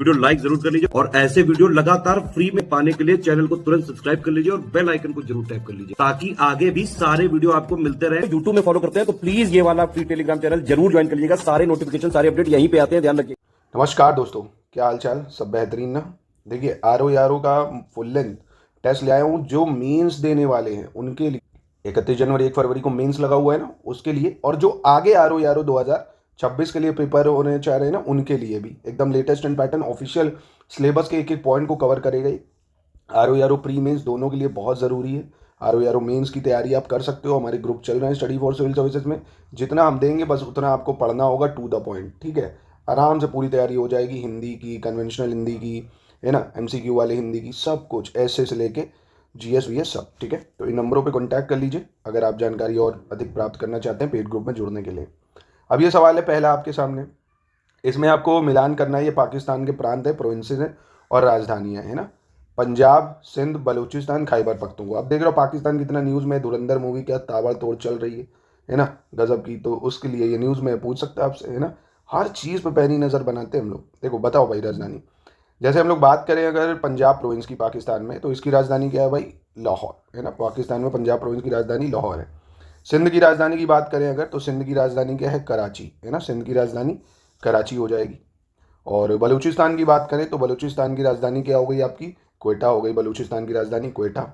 Video like जरूर कर लीजिए और ऐसे वीडियो लगातार फ्री में पाने के लिए चैनल को तुरंत सब्सक्राइब कर लीजिए और बेल आइकन को जरूर टैप कर लीजिए ताकि आगे भी सारे वीडियो आपको मिलते रहे। यूट्यूब में फॉलो करते हैं तो प्लीज ये वाला फ्री टेलीग्राम चैनल जरूर ज्वाइन कर लीजिएगा। सारे नोटिफिकेशन सारे अपडेट यहीं पे आते हैं, ध्यान रखिए। नमस्कार दोस्तों, क्या हाल चाल, सब बेहतरीन ना। देखिए आरओ का फुल लेंथ टेस्ट ले आया हूँ जो मेंस देने वाले हैं उनके लिए। 31 जनवरी 1 फरवरी को मेंस लगा हुआ है ना, उसके लिए, और जो आगे आरओ 2026 के लिए प्रिपेयर होने चाह रहे हैं ना, उनके लिए भी एकदम latest and pattern official syllabus के एक एक पॉइंट को कवर करेगा। आरओ प्री मेंस दोनों के लिए बहुत ज़रूरी है। आरओ मेंस की तैयारी आप कर सकते हो, हमारे ग्रुप चल रहे हैं स्टडी फॉर सिविल सर्विसेज में। जितना हम देंगे बस उतना आपको पढ़ना होगा टू द पॉइंट, ठीक है। आराम से पूरी तैयारी हो जाएगी, हिंदी की, कन्वेंशनल हिंदी की, है ना, एमसीक्यू वाले हिंदी की, सब कुछ ऐसे से लेके जीएस वीएस सब, ठीक है। तो इन नंबरों पे कांटेक्ट कर लीजिए अगर आप जानकारी और अधिक प्राप्त करना चाहते हैं पेड ग्रुप में जुड़ने के लिए। अब ये सवाल है पहला आपके सामने, इसमें आपको मिलान करना है। ये पाकिस्तान के प्रांत है, प्रोविंसेस हैं और राजधानियाँ, है ना। पंजाब, सिंध, बलूचिस्तान, खैबर पख्तूनख्वा। अब देख रहे हो पाकिस्तान कितना न्यूज़ में, धुरंधर मूवी क्या ताबड़तोड़ चल रही है ना, गजब की। तो उसके लिए ये न्यूज़ में पूछ सकता है आपसे, है ना। हर चीज़ पे पैनी नज़र बनाते हैं हम लोग। देखो बताओ भाई, राजधानी जैसे हम लोग बात करें अगर पंजाब प्रोविंस की पाकिस्तान में, तो इसकी राजधानी क्या है भाई, लाहौर, है ना। पाकिस्तान में पंजाब प्रोविंस की राजधानी लाहौर है। सिंध की राजधानी की बात करें अगर, तो सिंध की राजधानी क्या है, कराची, है ना। सिंध की राजधानी कराची हो जाएगी। और बलूचिस्तान की बात करें तो बलूचिस्तान की राजधानी क्या हो गई आपकी, क्वेटा हो गई। बलूचिस्तान की राजधानी क्वेटा।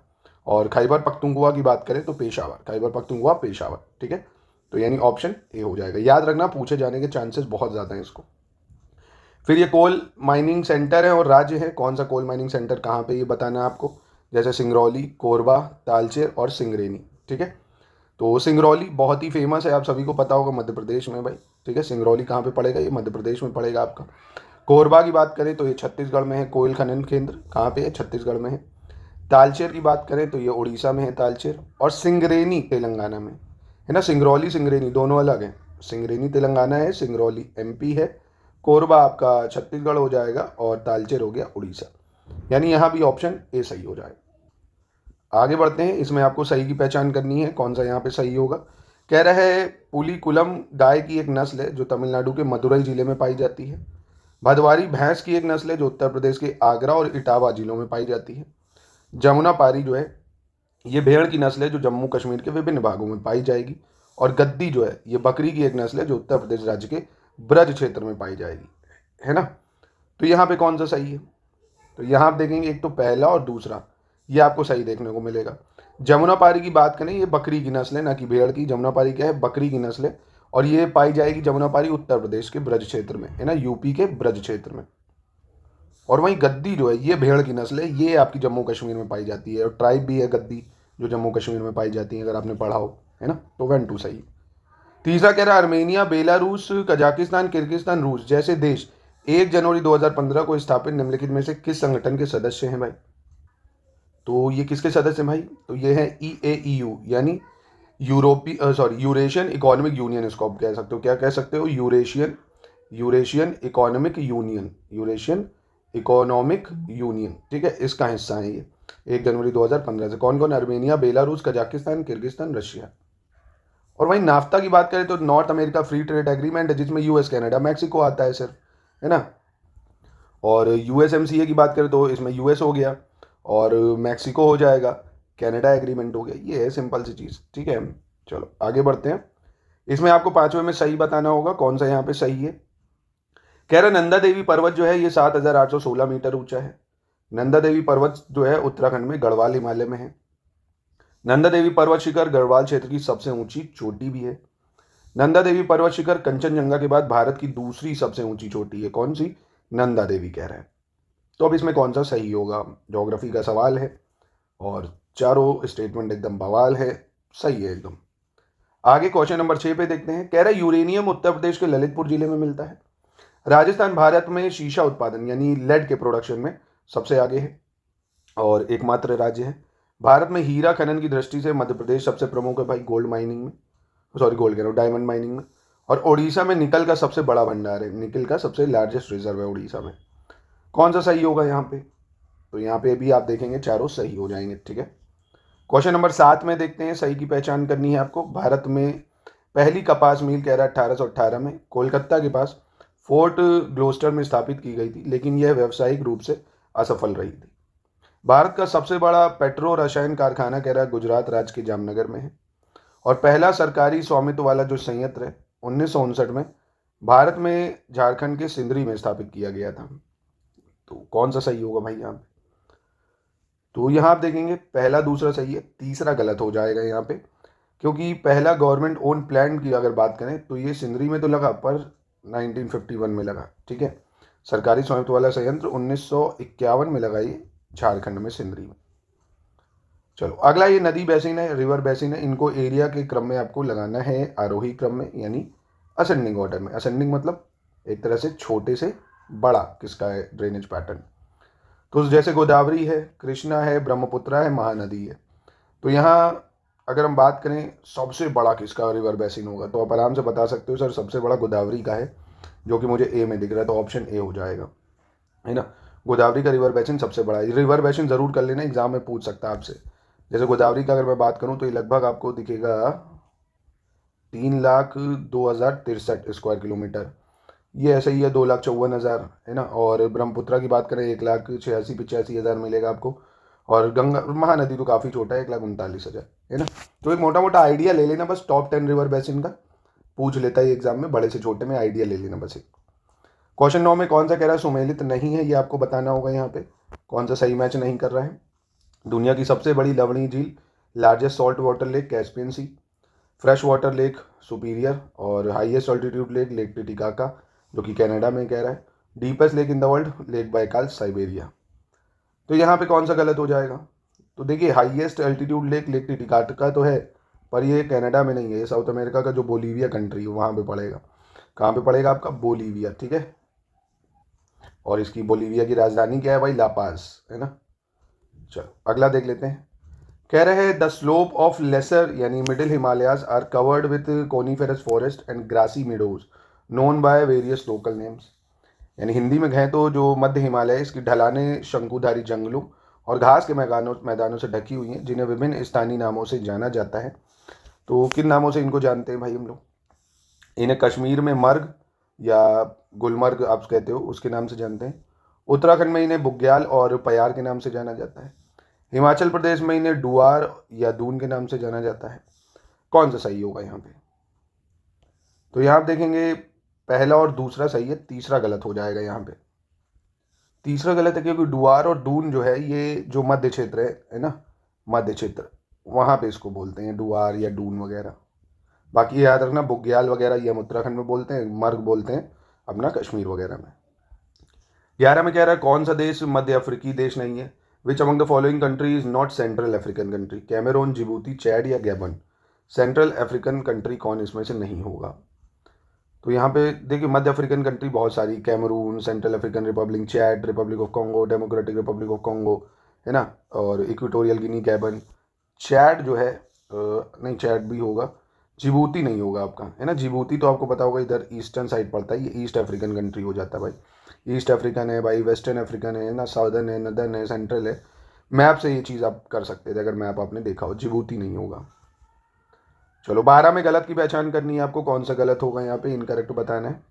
और खैबर पख्तूनख्वा की बात करें तो पेशावर, खैबर पख्तूनख्वा पेशावर, ठीक है। तो यानी ऑप्शन ए हो जाएगा। याद रखना पूछे जाने के चांसेस बहुत ज़्यादा हैं इसको। फिर ये कोल माइनिंग सेंटर है और राज्य है, कौन सा कोल माइनिंग सेंटर कहाँ पे, ये बताना है आपको। जैसे सिंगरौली, कोरबा, तालचेर और सिंगरेनी, ठीक है। तो सिंगरौली बहुत ही फेमस है, आप सभी को पता होगा, मध्य प्रदेश में भाई, ठीक है। सिंगरौली कहाँ पे पड़ेगा, ये मध्य प्रदेश में पड़ेगा आपका। कोरबा की बात करें तो ये छत्तीसगढ़ में है। कोयल खनन केंद्र कहाँ पे है, छत्तीसगढ़ में है। तालचेर की बात करें तो ये उड़ीसा में है तालचेर। और सिंगरेनी तेलंगाना में, है ना। सिंगरौली सिंगरेनी दोनों अलग हैं। सिंगरेनी तेलंगाना है, सिंगरौली एमपी है। कोरबा आपका छत्तीसगढ़ हो जाएगा और तालचेर हो गया उड़ीसा। यानी यहाँ भी ऑप्शन ए सही हो जाएगा। आगे बढ़ते हैं, इसमें आपको सही की पहचान करनी है, कौन सा यहाँ पे सही होगा। कह रहा है पुलीकुलम गाय की एक नस्ल है जो तमिलनाडु के मदुरई जिले में पाई जाती है। भदवारी भैंस की एक नस्ल है जो उत्तर प्रदेश के आगरा और इटावा जिलों में पाई जाती है। जमुना पारी जो है ये भेड़ की नस्ल है जो जम्मू कश्मीर के विभिन्न भागों में पाई जाएगी। और गद्दी जो है ये बकरी की एक नस्ल है जो उत्तर प्रदेश राज्य के ब्रज क्षेत्र में पाई जाएगी, है ना। तो यहाँ पे कौन सा सही है, तो यहाँ आप देखेंगे एक तो पहला और दूसरा, ये आपको सही देखने को मिलेगा। जमुना पारी की बात करें, ये बकरी की नस्ल है, ना कि भेड़ की। जमुना पारी क्या है, बकरी की नस्ल है और ये पाई जाएगी जमुना पारी उत्तर प्रदेश के ब्रज क्षेत्र में, है ना, यूपी के ब्रज क्षेत्र में। और वहीं गद्दी जो है ये भेड़ की नस्ल है, ये आपकी जम्मू कश्मीर में पाई जाती है। और ट्राइब भी है गद्दी जो जम्मू कश्मीर में पाई जाती है, अगर आपने पढ़ा हो, है ना। तो 1-2 सही। तीसरा कह रहा है अर्मेनिया, बेलारूस, कजाकिस्तान, किर्गिस्तान, रूस जैसे देश 1 जनवरी 2015 को स्थापित निम्नलिखित में से किस संगठन के सदस्य हैं भाई। तो ये किसके सदस्य हैं भाई, तो ये है EAEU यानी यूरेशियन इकोनॉमिक यूनियन। इसको आप कह सकते हो, क्या कह सकते हो, Eurasian economic union, Eurasian economic union, ठीक है। इसका हिस्सा है ये 1 जनवरी 2015 से। कौन कौन, Armenia, Belarus, Kazakhstan, Kyrgyzstan, Russia. और वहीं नाफ्ता की बात करें तो north America free trade agreement है जिसमें यूएस, कनाडा, मैक्सिको आता है सिर्फ, है ना। और USMCA की बात करें तो इसमें यूएस हो गया और मैक्सिको हो जाएगा, कनाडा एग्रीमेंट हो गया। ये है सिंपल सी चीज़, ठीक है। चलो आगे बढ़ते हैं, इसमें आपको 5वें में सही बताना होगा कौन सा यहाँ पे सही है। कह रहा नंदा देवी पर्वत जो है ये 7,816 मीटर ऊंचा है। नंदा देवी पर्वत जो है उत्तराखंड में गढ़वाल हिमालय में है। नंदा देवी पर्वत शिखर गढ़वाल क्षेत्र की सबसे ऊंची चोटी भी है। नंदा देवी पर्वत शिखर कंचनजंगा के बाद भारत की दूसरी सबसे ऊंची चोटी है। कौन सी, नंदा देवी कह रहा है। तो अब इसमें कौन सा सही होगा, ज्योग्राफी का सवाल है और चारों स्टेटमेंट एकदम बवाल है, सही है एकदम। आगे क्वेश्चन नंबर 6 पे देखते हैं। कह रहा है यूरेनियम उत्तर प्रदेश के ललितपुर जिले में मिलता है। राजस्थान भारत में शीशा उत्पादन यानी लेड के प्रोडक्शन में सबसे आगे है और एकमात्र राज्य है। भारत में हीरा खनन की दृष्टि से मध्य प्रदेश सबसे प्रमुख है भाई, गोल्ड माइनिंग में, सॉरी गोल्ड कह रहा हूँ, डायमंड माइनिंग में। और उड़ीसा में निकल का सबसे बड़ा भंडार है, निकल का सबसे लार्जेस्ट रिजर्व है उड़ीसा में। कौन सा सही होगा यहाँ पे, तो यहाँ पे भी आप देखेंगे चारों सही हो जाएंगे, ठीक है। क्वेश्चन नंबर 7 में देखते हैं, सही की पहचान करनी है आपको। भारत में पहली कपास मिल कह रहा है 1818 में कोलकाता के पास फोर्ट ग्लोस्टर में स्थापित की गई थी, लेकिन यह व्यावसायिक रूप से असफल रही थी। भारत का सबसे बड़ा पेट्रो रसायन कारखाना कह रहा है गुजरात राज्य के जामनगर में है। और पहला सरकारी स्वामित्व वाला जो संयंत्र है 1959 में भारत में झारखंड के सिंदरी में स्थापित किया गया था। तो कौन सा सही होगा भाई यहाँ पे? तो यहाँ आप देखेंगे पहला दूसरा सही है, तीसरा गलत हो जाएगा यहाँ पे, क्योंकि पहला गवर्नमेंट ओन प्लांट की अगर बात करें तो ये सिंदरी में तो लगा पर 1951 में लगा। ठीक है, सरकारी स्वामित्व वाला संयंत्र 1951 में लगा ये झारखंड में सिंदरी में। चलो अगला, ये नदी बेसिन है, रिवर बेसिन है, इनको एरिया के क्रम में आपको लगाना है, आरोही क्रम में, यानी असेंडिंग ऑर्डर में। असेंडिंग मतलब एक तरह से छोटे से बड़ा किसका है ड्रेनेज पैटर्न। तो जैसे गोदावरी है, कृष्णा है, ब्रह्मपुत्रा है, महानदी है। तो यहाँ अगर हम बात करें सबसे बड़ा किसका रिवर बेसिन होगा, तो आप आराम से बता सकते हो सर सबसे बड़ा गोदावरी का है, जो कि मुझे ए में दिख रहा है, तो ऑप्शन ए हो जाएगा, है ना। गोदावरी का रिवर बेसिन सबसे बड़ा है। रिवर बेसिन जरूर कर लेना, एग्जाम में पूछ सकता है आपसे। जैसे गोदावरी का अगर मैं बात करूं तो ये लगभग आपको दिखेगा 3,02,063 स्क्वायर किलोमीटर, ये ऐसे ही है 2,54,000, है ना। और ब्रह्मपुत्रा की बात करें 1,86,85,000 मिलेगा आपको। और गंगा महानदी तो काफ़ी छोटा है, 1,39,000, है ना। तो एक मोटा मोटा आइडिया ले लेना बस, टॉप 10 रिवर बेसिन का पूछ लेता है एग्जाम में, बड़े से छोटे में आइडिया ले लेना बस। एक क्वेश्चन 9 में कौन सा कह रहा है सुमेलित नहीं है, ये आपको बताना होगा यहाँ पे कौन सा सही मैच नहीं कर रहा है। दुनिया की सबसे बड़ी लवणीय झील, largest salt water lake Caspian Sea, fresh water lake Superior, और highest altitude lake lake Titicaca जो कि कनाडा में कह रहा है, deepest lake in the world lake Baikal Siberia. तो यहाँ पे कौन सा गलत हो जाएगा? तो देखिए highest altitude lake lake Titicaca तो है, पर ये कनाडा में नहीं है, ये साउथ अमेरिका का जो बोलीविया कंट्री है वहाँ पे पड़ेगा। कहाँ पे पड़ेगा आपका? बोलीविया, ठीक है। और इसकी बोलीविया की राजधानी क्या है भाई? लापाज, है ना। चलो अगला देख लेते हैं। कह रहे हैं द स्लोप ऑफ लेसर यानी middle Himalayas are covered with coniferous forest and grassy meadows known by various local names. यानी हिंदी में कहें तो जो मध्य हिमालय इसकी ढलाने शंकुधारी जंगलों और घास के मैदानों से ढकी हुई हैं, जिन्हें विभिन्न स्थानीय नामों से जाना जाता है। तो किन नामों से इनको जानते हैं भाई हम लोग? इन्हें कश्मीर में मर्ग या गुलमर्ग आप कहते हो, उसके नाम से जानते हैं। उत्तराखंड में इन्हें बुग्याल और पयार के नाम से जाना जाता है। हिमाचल प्रदेश में इन्हें डुआर या दून के नाम से जाना जाता है। कौन सा सही होगा यहाँ पे? तो यहाँ आप देखेंगे पहला और दूसरा सही है, तीसरा गलत हो जाएगा यहाँ पे। तीसरा गलत है क्योंकि डुआर और दून जो है ये जो मध्य क्षेत्र है ना, मध्य क्षेत्र, वहाँ पे इसको बोलते हैं डुआर या डून वगैरह। बाकी याद रखना बुग्याल वगैरह ये हम उत्तराखंड में बोलते हैं, मर्ग बोलते हैं अपना कश्मीर वगैरह में। 11 में कह रहा है कौन सा देश मध्य अफ्रीकी देश नहीं है? Which among the following country is not central African country? Cameroon, Djibouti, Chad या गैबन? सेंट्रल अफ्रीकन कंट्री कौन इसमें से नहीं होगा? तो यहाँ पे देखिए मध्य अफ्रीकन कंट्री बहुत सारी, Cameroon, central African republic, Chad, republic of Congo, democratic republic of Congo, है ना, और इक्वेटोरियल गिनी, गैबन। चैड जो है नहीं, चैड भी होगा, जिबूती नहीं होगा आपका, है ना। जिबूती तो आपको पता होगा इधर ईस्टर्न साइड पड़ता है, ये ईस्ट अफ्रीकन कंट्री हो जाता है भाई। ईस्ट अफ्रीकन है भाई, वेस्टर्न अफ्रीकन है ना, साउदर्न है, नदर्न है, सेंट्रल है। मैप से ये चीज़ आप कर सकते थे अगर मैप आपने देखा हो, जिबूती नहीं होगा। चलो 12 में गलत की पहचान करनी है आपको, कौन सा गलत होगा यहाँ पे, इनकरेक्ट बताना है।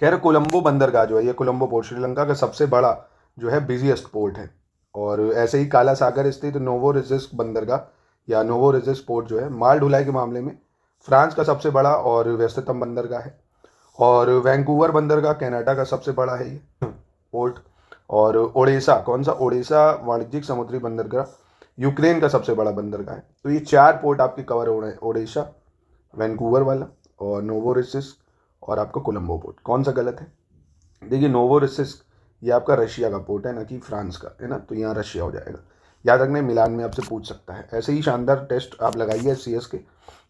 कह रहे कोलंबो बंदरगाह जो है, ये कोलंबो पोर्ट श्रीलंका का सबसे बड़ा जो है बिजिएस्ट पोर्ट है। और ऐसे ही काला सागर स्थित नोवोरिजिस्क बंदरगाह या नोवोरिजिस्क पोर्ट जो है माल ढुलाई के मामले में फ्रांस का सबसे बड़ा और व्यस्ततम बंदरगाह है। और वैंकूवर बंदरगाह कनाडा का सबसे बड़ा है ये पोर्ट। और ओडेसा, कौन सा? ओडेसा वाणिज्यिक समुद्री बंदरगाह यूक्रेन का सबसे बड़ा बंदरगाह है। तो ये 4 पोर्ट आपके कवर हो रहे हैं, ओडेसा, वैंकूवर वाला और नोवोरिजिस्क और आपका कोलंबो पोर्ट। कौन सा गलत है? देखिए नोवोरिजिस्क ये आपका रशिया का पोर्ट है ना कि फ्रांस का, है ना, तो यहाँ रशिया हो जाएगा। याद रखना मिलान में आपसे पूछ सकता है। ऐसे ही शानदार टेस्ट आप लगाइए CS के,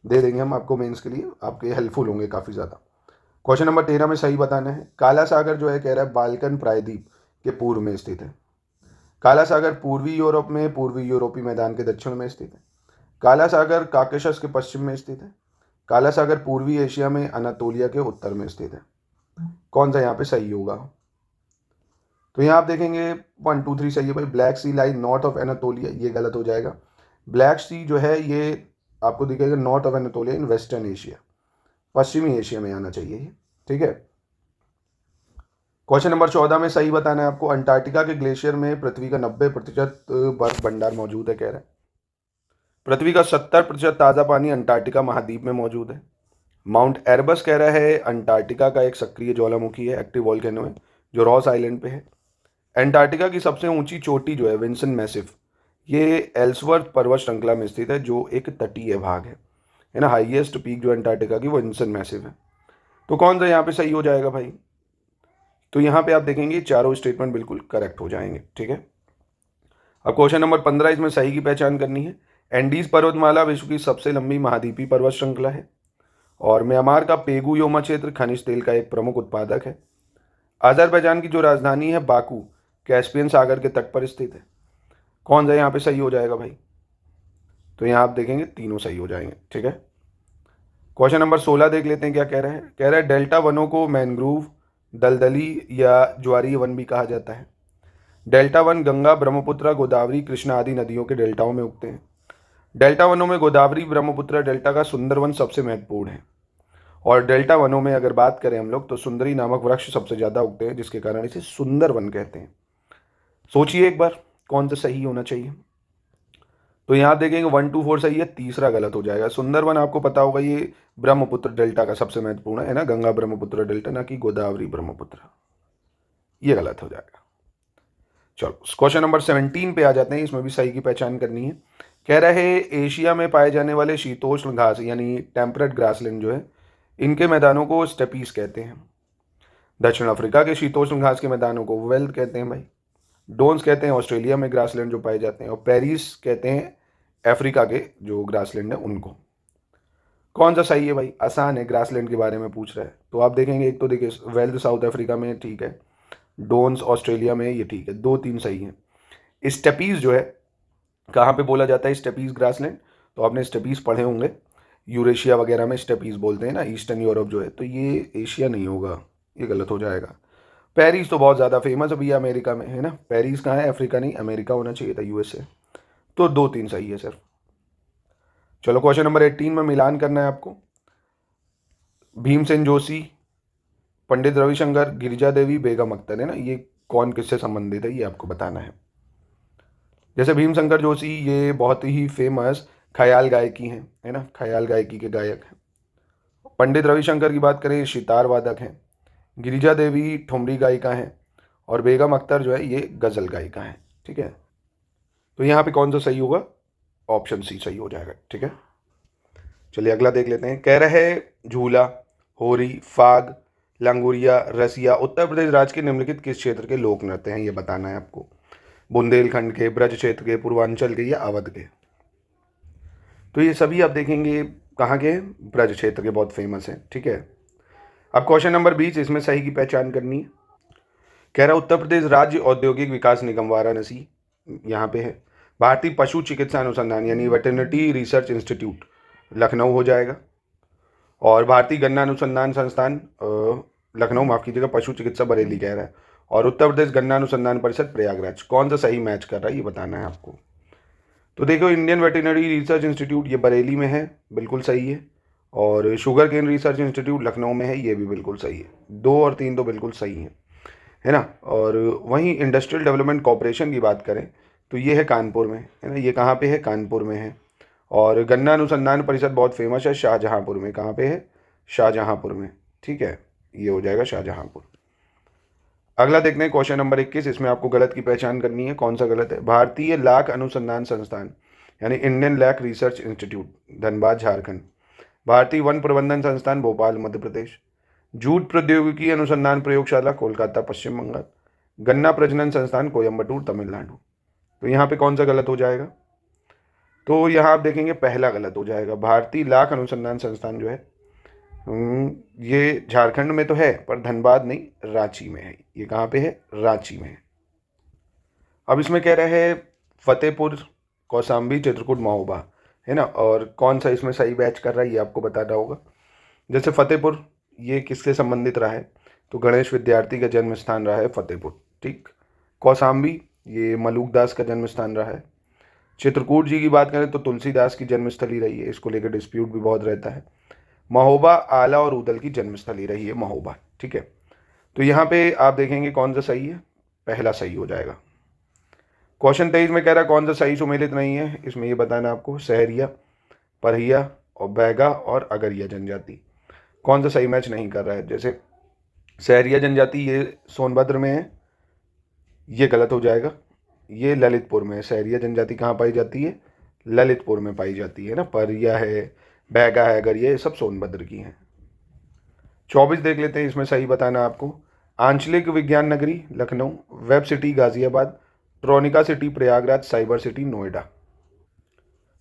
दे देंगे हम आपको मेंस के लिए, आपके हेल्पफुल होंगे काफ़ी ज़्यादा। क्वेश्चन नंबर 13 में सही बताना है। काला सागर जो है कह रहा है बाल्कन प्रायद्वीप के पूर्व में स्थित है। काला सागर पूर्वी यूरोप में पूर्वी यूरोपीय मैदान के दक्षिण में स्थित है। काला सागर काकेशस के पश्चिम में स्थित है। काला सागर पूर्वी एशिया में अनातोलिया के उत्तर में स्थित है। कौन सा यहाँ पे सही होगा? तो यहाँ आप देखेंगे 1 2 3 सही है भाई। Black Sea lie north of Anatolia, ये गलत हो जाएगा। ब्लैक सी जो है ये आपको दिखेगा north of Anatolia in Western Asia, पश्चिमी एशिया में आना चाहिए ये, ठीक है। क्वेश्चन नंबर 14 में सही बताना है आपको। अंटार्कटिका के ग्लेशियर में पृथ्वी का 90% बर्फ भंडार मौजूद है, कह रहा है। पृथ्वी का 70% ताज़ा पानी अंटार्कटिका महाद्वीप में मौजूद है। माउंट एरबस कह रहा है अंटार्कटिका का एक सक्रिय ज्वालामुखी है, एक्टिव वॉल्केनो है, जो रॉस आइलैंड पे है। अंटार्कटिका की सबसे ऊंची चोटी जो है विंसन मैसिव, ये एल्सवर्थ पर्वत श्रृंखला में स्थित है, जो एक तटीय भाग है ना। हाईएस्ट पीक जो अंटार्कटिका की वो विंसन मैसिव है। तो कौन सा यहाँ पे सही हो जाएगा भाई? तो यहाँ पे आप देखेंगे चारों स्टेटमेंट बिल्कुल करेक्ट हो जाएंगे, ठीक है। अब क्वेश्चन नंबर 15, इसमें सही की पहचान करनी है। एंडीज पर्वतमाला विश्व की सबसे लंबी महाद्वीपीय पर्वत श्रृंखला है और म्यांमार का पेगू योमा क्षेत्र खनिज तेल का एक प्रमुख उत्पादक है। अजरबैजान की जो राजधानी है बाकू, कैस्पियन सागर के तट पर स्थित है। कौन सा यहाँ पे सही हो जाएगा भाई? तो यहाँ आप देखेंगे तीनों सही हो जाएंगे, ठीक है। क्वेश्चन नंबर 16 देख लेते हैं क्या कह रहे हैं। कह रहा है डेल्टा वनों को मैनग्रोव, दलदली या ज्वारीय वन भी कहा जाता है। डेल्टा वन गंगा, ब्रह्मपुत्र, गोदावरी, कृष्णा आदि नदियों के डेल्टाओं में उगते हैं। डेल्टा वनों में गोदावरी ब्रह्मपुत्र डेल्टा का सुंदरवन सबसे महत्वपूर्ण है। और डेल्टा वनों में अगर बात करें हम लोग तो सुंदरी नामक वृक्ष सबसे ज़्यादा उगते हैं, जिसके कारण इसे सुंदरवन कहते हैं। सोचिए एक बार कौन सा सही होना चाहिए। तो यहाँ देखेंगे 1 2 4 सही है, तीसरा गलत हो जाएगा। सुंदरवन आपको पता होगा ये ब्रह्मपुत्र डेल्टा का सबसे महत्वपूर्ण है ना, गंगा ब्रह्मपुत्र डेल्टा, ना कि गोदावरी ब्रह्मपुत्र। ये गलत हो जाएगा। चलो क्वेश्चन नंबर 17 पे आ जाते हैं। इसमें भी सही की पहचान करनी है। कह रहा है एशिया में पाए जाने वाले शीतोष्ण घास यानी टेम्परेट ग्रासलैंड जो है, इनके मैदानों को स्टेपीज कहते हैं। दक्षिण अफ्रीका के शीतोष्ण घास के मैदानों को वेल्थ कहते हैं भाई। डोन्स कहते हैं ऑस्ट्रेलिया में ग्रासलैंड जो पाए जाते हैं, और पेरिस कहते हैं अफ्रीका के जो ग्रासलैंड है उनको। कौन सा सही है भाई? आसान है, ग्रासलैंड के बारे में पूछ रहा है। तो आप देखेंगे एक तो देखिए वेल्थ साउथ अफ्रीका में, ठीक है, डोन्स ऑस्ट्रेलिया में, ये ठीक है, 2 3 सही है। स्टेपीज जो है कहाँ पे बोला जाता है स्टेपीज ग्रासलैंड? तो आपने स्टेपीज पढ़े होंगे, यूरेशिया वगैरह में स्टेपीज बोलते हैं ना, ईस्टर्न यूरोप जो है। तो ये एशिया नहीं होगा, ये गलत हो जाएगा। पेरिस तो बहुत ज़्यादा फेमस है भैया अमेरिका में, है ना। पेरिस कहाँ है? अफ्रीका नहीं, अमेरिका होना चाहिए था, यूएसए। तो 2 3 सही है सर। चलो क्वेश्चन नंबर 18 में मिलान करना है आपको। भीमसेन जोशी, पंडित रविशंकर, गिरिजा देवी, बेगम अख्तर, है ना, ये कौन किससे संबंधित है ये आपको बताना है। जैसे भीमशंकर जोशी ये बहुत ही फेमस ख्याल गायकी हैं, है ना, ख्याल गायकी के गायक हैं। पंडित रविशंकर की बात करें, सितार वादक हैं। गिरिजा देवी ठुमरी गायिका हैं, और बेगम अख्तर जो है ये गज़ल गायिका हैं, ठीक है। तो यहाँ पे कौन सा सही होगा? ऑप्शन सी सही हो जाएगा, ठीक है। चलिए अगला देख लेते हैं। कह रहे हैं झूला, होरी, फाग, लंगूरिया, रसिया उत्तर प्रदेश राज्य के निम्नलिखित किस क्षेत्र के लोक नृत्य हैं, ये बताना है आपको। बुंदेलखंड के, ब्रज क्षेत्र के, पूर्वांचल के या अवध के। तो ये सभी आप देखेंगे कहाँ के? ब्रज क्षेत्र के, बहुत फेमस है, ठीक है। अब क्वेश्चन नंबर 20, इसमें सही की पहचान करनी है। कह रहा उत्तर प्रदेश राज्य औद्योगिक विकास निगम वाराणसी यहाँ पे है। भारतीय पशु चिकित्सा अनुसंधान यानी वेटरनरी रिसर्च इंस्टीट्यूट लखनऊ हो जाएगा। और भारतीय गन्ना अनुसंधान संस्थान लखनऊ, माफ कीजिएगा, पशु चिकित्सा बरेली कह रहा है। और उत्तर प्रदेश गन्ना अनुसंधान परिषद प्रयागराज। कौन सा सही मैच कर रहा है ये बताना है आपको। तो देखो इंडियन वेटरनरी रिसर्च इंस्टीट्यूट ये बरेली में है, बिल्कुल सही है। और sugar cane research institute Lucknow में है, ये भी बिल्कुल सही है। 2 और 3 तो बिल्कुल सही है ना। और वहीं इंडस्ट्रियल डेवलपमेंट कॉरपोरेशन की बात करें तो ये है कानपुर में, है ना। ये कहाँ पे है? कानपुर में है। और गन्ना अनुसंधान परिषद बहुत फेमस है शाहजहाँपुर में। कहाँ पे है? शाहजहाँपुर में, ठीक है, ये हो जाएगा शाहजहाँपुर। अगला देखते हैं क्वेश्चन नंबर 21। इसमें आपको गलत की पहचान करनी है, कौन सा गलत है। भारतीय लाख अनुसंधान संस्थान यानी Indian lac research institute Dhanbad Jharkhand. भारतीय वन प्रबंधन संस्थान भोपाल मध्य प्रदेश। जूट प्रौद्योगिकी अनुसंधान प्रयोगशाला कोलकाता पश्चिम बंगाल। गन्ना प्रजनन संस्थान कोयम्बटूर तमिलनाडु। तो यहाँ पे कौन सा गलत हो जाएगा? तो यहाँ आप देखेंगे पहला गलत हो जाएगा। भारतीय लाख अनुसंधान संस्थान जो है ये झारखंड में तो है पर धनबाद नहीं, रांची में है। ये कहाँ पे है? रांची में है। अब इसमें कह रहे हैं फतेहपुर, कौसाम्बी, चित्रकूट, महोबा, है ना। और कौन सा इसमें सही बैच कर रहा है ये आपको बताना होगा। जैसे फतेहपुर ये किससे संबंधित रहा है? तो गणेश विद्यार्थी का जन्म स्थान रहा है फतेहपुर, ठीक। कौसाम्बी ये मलूक दास का जन्म स्थान रहा है। चित्रकूट जी की बात करें तो तुलसीदास की जन्मस्थली रही है, इसको लेकर डिस्प्यूट भी बहुत रहता है। महोबा आला और उदल की जन्मस्थली रही है महोबा, ठीक है। तो यहाँ पे आप देखेंगे कौन सा सही है, पहला सही हो जाएगा। क्वेश्चन 23 में कह रहा है कौन सा सही सुमेलित नहीं है, इसमें ये बताना आपको, सहरिया, परहिया और बैगा और अगरिया जनजाति कौन सा सही मैच नहीं कर रहा है। जैसे सहरिया जनजाति ये सोनभद्र में है, ये गलत हो जाएगा। ये ललितपुर में है। सहरिया जनजाति कहाँ पाई जाती है, ललितपुर में पाई जाती है ना। परिया है, बैगा है, अगरिया, ये सब सोनभद्र की हैं। 24 देख लेते हैं, इसमें सही बताना आपको। आंचलिक विज्ञान नगरी Lucknow, web city Ghaziabad, Tronica city Prayagraj, cyber city Noida.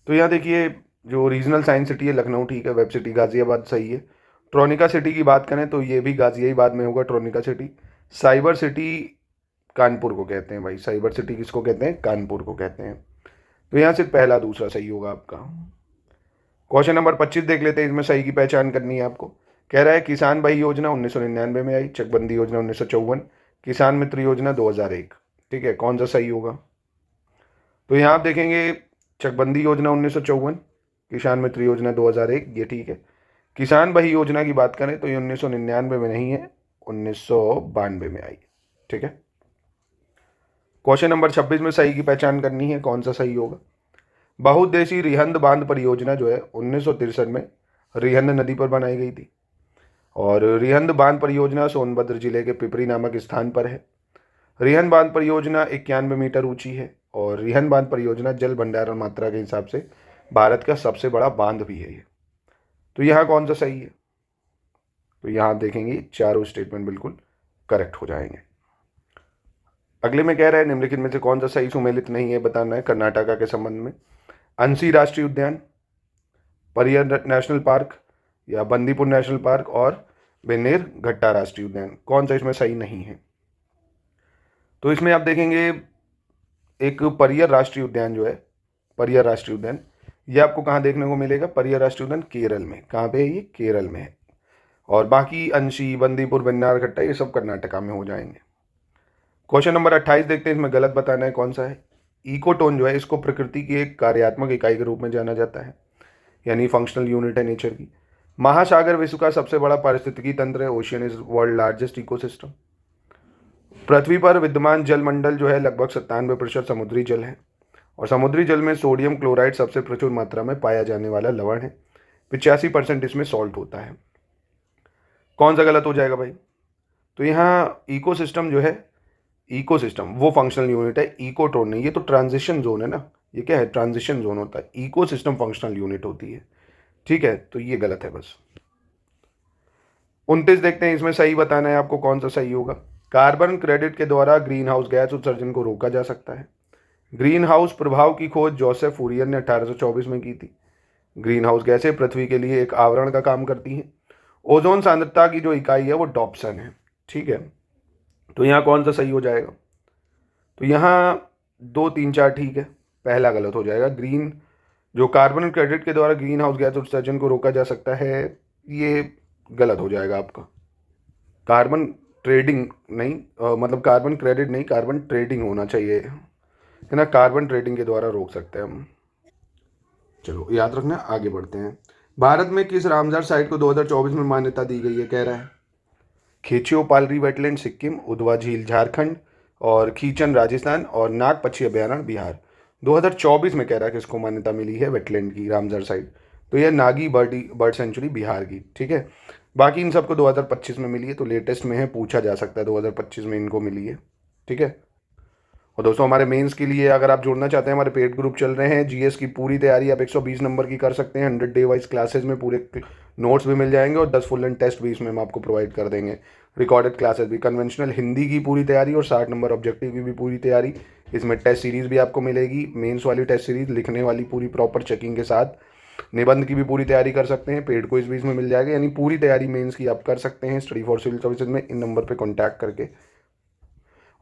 तो यहाँ देखिए जो रीजनल साइंस सिटी है लखनऊ ठीक है, वेब सिटी गाजियाबाद सही है। ट्रोनिका सिटी की बात करें तो ये भी गाजियाबाद में होगा Tronica city. Cyber city Kanpur को कहते हैं भाई, साइबर सिटी किसको कहते हैं, कानपुर को कहते हैं। तो यहाँ से पहला दूसरा सही होगा आपका। क्वेश्चन नंबर 25 देख लेते हैं, इसमें सही की पहचान करनी है आपको। कह रहा है किसान भाई योजना 1999 में आई, चकबंदी योजना 1954, किसान मित्र योजना 2001। ठीक है, कौन सा सही होगा। तो यहाँ आप देखेंगे चकबंदी योजना 1954, किसान मित्र योजना 2001, ये ठीक है। किसान भाई योजना की बात करें तो ये 1999 में नहीं है, 1992 में आई। ठीक है। क्वेश्चन नंबर 26 में सही की पहचान करनी है, कौन सा सही होगा। बहुउद्देशीय रिहंद बांध परियोजना जो है 1963 में रिहंद नदी पर बनाई गई थी, और रिहंद बांध परियोजना सोनभद्र जिले के पिपरी नामक स्थान पर है। रिहंद बांध परियोजना 91 मीटर ऊंची है, और रिहंद बांध परियोजना जल भंडारण मात्रा के हिसाब से भारत का सबसे बड़ा बांध भी है ये। तो यहाँ कौन सा सही है। तो यहाँ आप देखेंगे चारों स्टेटमेंट बिल्कुल करेक्ट हो जाएंगे। अगले में कह रहा है निम्नलिखित में से कौन सा सही सुमेलित नहीं है बताना है कर्नाटका के संबंध में। अंसी राष्ट्रीय उद्यान, परियर नेशनल पार्क या बंदीपुर नेशनल पार्क और बेनेर घट्टा राष्ट्रीय उद्यान, कौन सा इसमें सही नहीं है। तो इसमें आप देखेंगे एक परियर राष्ट्रीय उद्यान जो है, परियर राष्ट्रीय उद्यान ये आपको कहाँ देखने को मिलेगा, परियर राष्ट्रीय उद्यान केरल में। कहाँ पे है ये, केरल में है। और बाकी अंशी, बंदीपुर, बेन्नार घट्टा ये सब कर्नाटका में हो जाएंगे। क्वेश्चन नंबर 28 देखते हैं, इसमें गलत बताना है कौन सा है। इकोटोन जो है इसको प्रकृति की एक कार्यात्मक इकाई के रूप में जाना जाता है, यानी फंक्शनल यूनिट है नेचर की। महासागर विश्व का सबसे बड़ा पारिस्थितिकी तंत्र है, ocean is world largest ecosystem. पृथ्वी पर विद्यमान जल मंडल जो है लगभग 97% समुद्री जल है, और समुद्री जल में सोडियम क्लोराइड सबसे प्रचुर मात्रा में पाया जाने वाला लवण है। 85% इसमें सॉल्ट होता है। कौन सा गलत हो जाएगा भाई। तो यहाँ इकोसिस्टम जो है, इकोसिस्टम वो फंक्शनल यूनिट है, इकोटोन नहीं। ये तो ट्रांजिशन जोन है ना, ये क्या है, ट्रांजिशन जोन होता है। इकोसिस्टम फंक्शनल यूनिट होती है। ठीक है, तो ये गलत है बस। 29 देखते हैं, इसमें सही बताना है आपको कौन सा सही होगा। कार्बन क्रेडिट के द्वारा ग्रीन हाउस गैस उत्सर्जन को रोका जा सकता है। ग्रीन हाउस प्रभाव की खोज जोसेफ फूरियर ने 1824 में की थी। ग्रीन हाउस गैसें पृथ्वी के लिए एक आवरण का काम करती हैं। ओजोन सांद्रता की जो इकाई है वो डॉप्सन है। ठीक है, तो यहाँ कौन सा सही हो जाएगा। तो यहाँ 2, 3, 4 ठीक है, पहला गलत हो जाएगा। ग्रीन जो कार्बन क्रेडिट के द्वारा ग्रीन हाउस गैस उत्सर्जन को रोका जा सकता है, ये गलत हो जाएगा आपका। कार्बन ट्रेडिंग नहीं, मतलब कार्बन क्रेडिट नहीं, कार्बन ट्रेडिंग होना चाहिए, है ना। कार्बन ट्रेडिंग के द्वारा रोक सकते हैं हम। चलो याद रखना, आगे बढ़ते हैं। भारत में किस रामसर साइट को 2024 में मान्यता दी गई है, कह रहा है। खेचियो पालरी वेटलैंड सिक्किम, उधवा झील झारखंड और खीचन राजस्थान और नाग पक्षी अभ्यारण्य बिहार। 2024 में कह रहा है किसको मान्यता मिली है वेटलैंड की, रामसर साइट। तो यह नागी बर्ड सेंचुरी बिहार की। ठीक है, बाकी इन सबको 2025 में मिली है, तो लेटेस्ट में है, पूछा जा सकता है 2025 में इनको मिली है। ठीक है। और दोस्तों हमारे मेंस के लिए अगर आप जुड़ना चाहते हैं, हमारे पेड ग्रुप चल रहे हैं। जीएस की पूरी तैयारी आप 120 नंबर की कर सकते हैं। 100 डे वाइज क्लासेज में पूरे नोट्स भी मिल जाएंगे, और 10 फुल एंड टेस्ट भी इसमें हम आपको प्रोवाइड कर देंगे। रिकॉर्डेड क्लासेज भी, कन्वेंशनल हिंदी की पूरी तैयारी और 60 नंबर ऑब्जेक्टिव की भी पूरी तैयारी। इसमें टेस्ट सीरीज़ भी आपको मिलेगी, मेंस वाली टेस्ट सीरीज लिखने वाली पूरी प्रॉपर चेकिंग के साथ। निबंध की भी पूरी तैयारी कर सकते हैं, पेड क्विज भी इसमें मिल जाएगा। यानी पूरी तैयारी मेंस की आप कर सकते हैं स्टडी फॉर सिविल सर्विसेज में, इन नंबर पर कॉन्टैक्ट करके।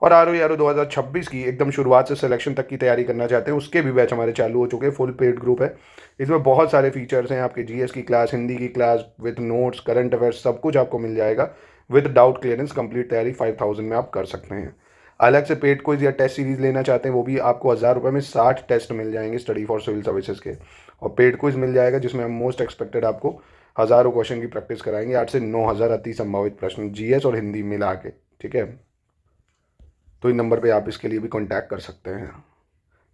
और RO 2026 की एकदम शुरुआत से सिलेक्शन तक की तैयारी करना चाहते हैं, उसके भी बैच हमारे चालू हो चुके हैं। फुल पेड ग्रुप है, इसमें बहुत सारे फीचर्स हैं। आपके जीएस की क्लास, हिंदी की class with notes, current affairs, सब कुछ आपको मिल जाएगा विद डाउट क्लियरेंस। कंप्लीट तैयारी 5000 में आप कर सकते हैं। अलग से पेड क्विज या टेस्ट सीरीज लेना चाहते हैं, वो भी आपको 1000 रुपये में 60 टेस्ट मिल जाएंगे स्टडी फॉर सिविल सर्विसेज के। और पेड क्विज मिल जाएगा जिसमें हम मोस्ट एक्सपेक्टेड आपको हज़ारों क्वेश्चन की प्रैक्टिस कराएंगे, 8 से 9000 अति संभावित प्रश्न, जीएस और हिंदी मिला के। ठीक है। तो इन नंबर पे आप इसके लिए भी कांटेक्ट कर सकते हैं,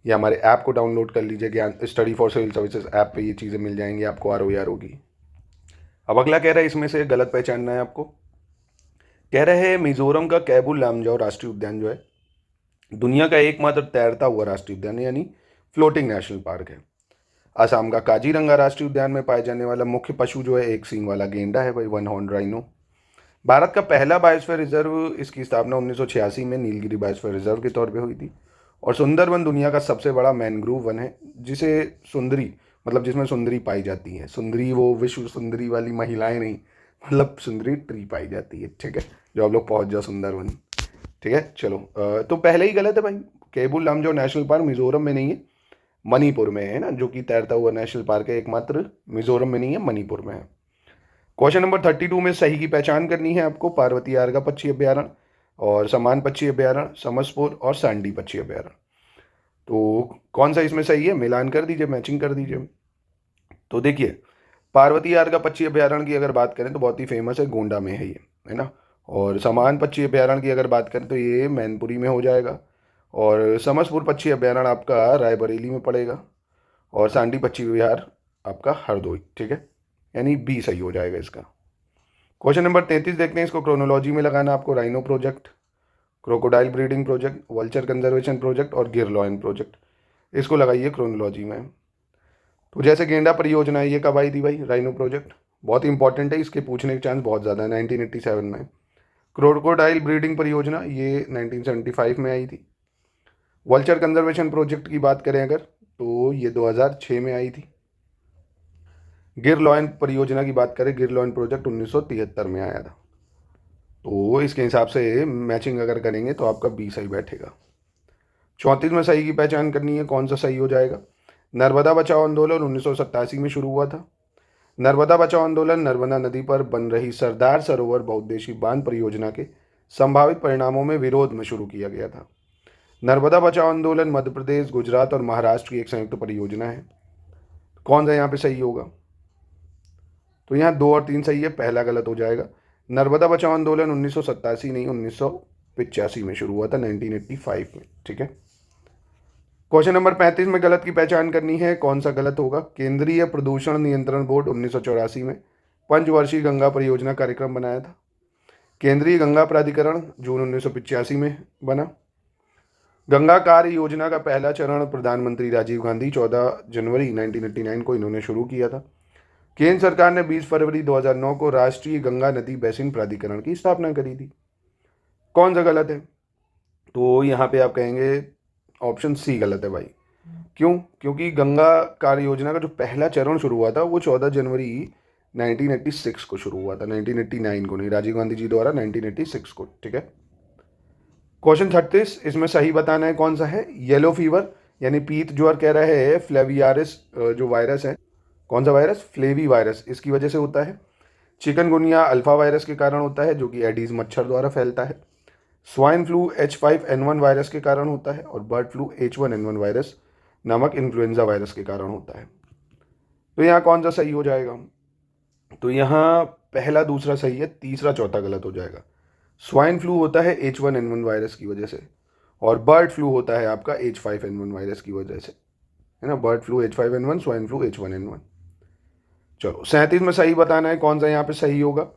या हमारे ऐप को डाउनलोड कर लीजिए, Gyan study for civil services app पे ये चीज़ें मिल जाएंगी आपको, ROAR की। अब अगला कह रहा है इसमें से गलत पहचानना है आपको। कह रहे हैं मिजोरम का कैबुल लामजाओ राष्ट्रीय उद्यान जो है दुनिया का एकमात्र तैरता हुआ राष्ट्रीय उद्यान यानी फ्लोटिंग नेशनल पार्क है। असम का काजीरंगा राष्ट्रीय उद्यान में पाए जाने वाला मुख्य पशु जो है एक सींग वाला गेंडा है भाई, वन हॉर्न राइनो। भारत का पहला बायोस्फीयर रिजर्व, इसकी स्थापना 1986 में नीलगिरी बायोस्फीयर रिजर्व के तौर पे हुई थी। और सुंदरवन दुनिया का सबसे बड़ा मैनग्रोव वन है, जिसे सुंदरी मतलब जिसमें सुंदरी पाई जाती है। सुंदरी वो विश्व सुंदरी वाली महिलाएं नहीं, मतलब सुंदरी ट्री पाई जाती है, ठीक है। जो आप लोग पहुंच जाओ सुंदरवन, ठीक है। चलो तो पहले ही गलत है भाई। केबुल लामजाओ नेशनल पार्क मिजोरम में नहीं है, मणिपुर में है ना, जो कि तैरता हुआ नेशनल पार्क है एकमात्र, मिजोरम में नहीं है, मणिपुर में है। क्वेश्चन नंबर 32 में सही की पहचान करनी है आपको। पार्वती आर्गा पक्षी अभ्यारण्य और समान पक्षी अभ्यारण्य, समसपुर और सांडी पक्षी अभ्यारण्य, तो कौन सा इसमें सही है, मिलान कर दीजिए, मैचिंग कर दीजिए। तो देखिए पार्वती आर्गा पक्षी अभ्यारण्य की अगर बात करें तो बहुत ही फेमस है, गोंडा में है ये, है ना। और समान पक्षी अभ्यारण्य की अगर बात करें तो ये मैनपुरी में हो जाएगा। और समसपुर पक्षी अभ्यारण्य आपका रायबरेली में पड़ेगा। और सांडी पक्षी विहार आपका हरदोई, ठीक है, यानी बी सही हो जाएगा इसका। क्वेश्चन नंबर 33 देखते हैं, इसको क्रोनोलॉजी में लगाना आपको। Rhino project, crocodile breeding project, vulture conservation project और गिर लॉयन प्रोजेक्ट, इसको लगाइए क्रोनोलॉजी में। तो जैसे गेंडा परियोजना है, ये कब आई थी भाई, राइनो प्रोजेक्ट, बहुत इंपॉर्टेंट है, इसके पूछने के चांस बहुत ज़्यादा है, 1987 में। क्रोकोडाइल ब्रीडिंग परियोजना ये 1975 में आई थी। वल्चर कंजर्वेशन प्रोजेक्ट की बात करें अगर, तो ये 2006 में आई थी। गिर लॉयन परियोजना की बात करें, गिर लॉयन प्रोजेक्ट 1973 में आया था। तो इसके हिसाब से मैचिंग अगर करेंगे तो आपका बी सही बैठेगा। 34 में सही की पहचान करनी है, कौन सा सही हो जाएगा। नर्मदा बचाओ आंदोलन 1987 में शुरू हुआ था। नर्मदा बचाओ आंदोलन नर्मदा नदी पर बन रही सरदार सरोवर बहुउद्देशीय बांध परियोजना के संभावित परिणामों में विरोध में शुरू किया गया था। नर्मदा बचाओ आंदोलन मध्य प्रदेश, गुजरात और महाराष्ट्र की एक संयुक्त परियोजना है। कौन सा यहाँ पे सही होगा, तो यहाँ 2 और 3 सही है, पहला गलत हो जाएगा। नर्मदा बचाओ आंदोलन 1987 नहीं 1985 में शुरू हुआ था, 1985 में, ठीक है। क्वेश्चन नंबर 35 में गलत की पहचान करनी है, कौन सा गलत होगा। केंद्रीय प्रदूषण नियंत्रण बोर्ड 1984 में पंचवर्षीय गंगा परियोजना कार्यक्रम बनाया था। केंद्रीय गंगा प्राधिकरण जून 1985 में बना। गंगा कार्य योजना का पहला चरण प्रधानमंत्री राजीव गांधी 14 जनवरी 1989 को इन्होंने शुरू किया था। केंद्र सरकार ने 20 फरवरी 2009 को राष्ट्रीय गंगा नदी बेसिन प्राधिकरण की स्थापना करी थी। कौन सा गलत है, तो यहाँ पे आप कहेंगे ऑप्शन सी गलत है भाई। क्यों, क्योंकि गंगा कार्य योजना का जो पहला चरण शुरू हुआ था वो 14 जनवरी 1986 को शुरू हुआ था, 1989 को नहीं, राजीव गांधी जी द्वारा 1986 को, ठीक है। क्वेश्चन 36 इसमें सही बताना है कौन सा है। येलो फीवर यानी पीत ज्वर कह रहे हैं फ्लेवियारिस जो वायरस है, कौन सा वायरस, फ्लेवी वायरस, इसकी वजह से होता है। चिकनगुनिया अल्फा वायरस के कारण होता है जो कि एडीज मच्छर द्वारा फैलता है। स्वाइन फ्लू H5N1 वायरस के कारण होता है। और बर्ड फ्लू H1N1 वायरस नामक इन्फ्लुएंजा वायरस के कारण होता है। तो यहाँ कौन सा सही हो जाएगा, तो यहाँ पहला दूसरा सही है, तीसरा चौथा गलत हो जाएगा। स्वाइन फ्लू होता है H1N1 वायरस की वजह से, और बर्ड फ्लू होता है आपका H5N1 वायरस की वजह से, है ना। Bird flu H5N1, swine flu H1N1। चलो 37 में सही बताना है, कौन सा यहाँ पे सही होगा।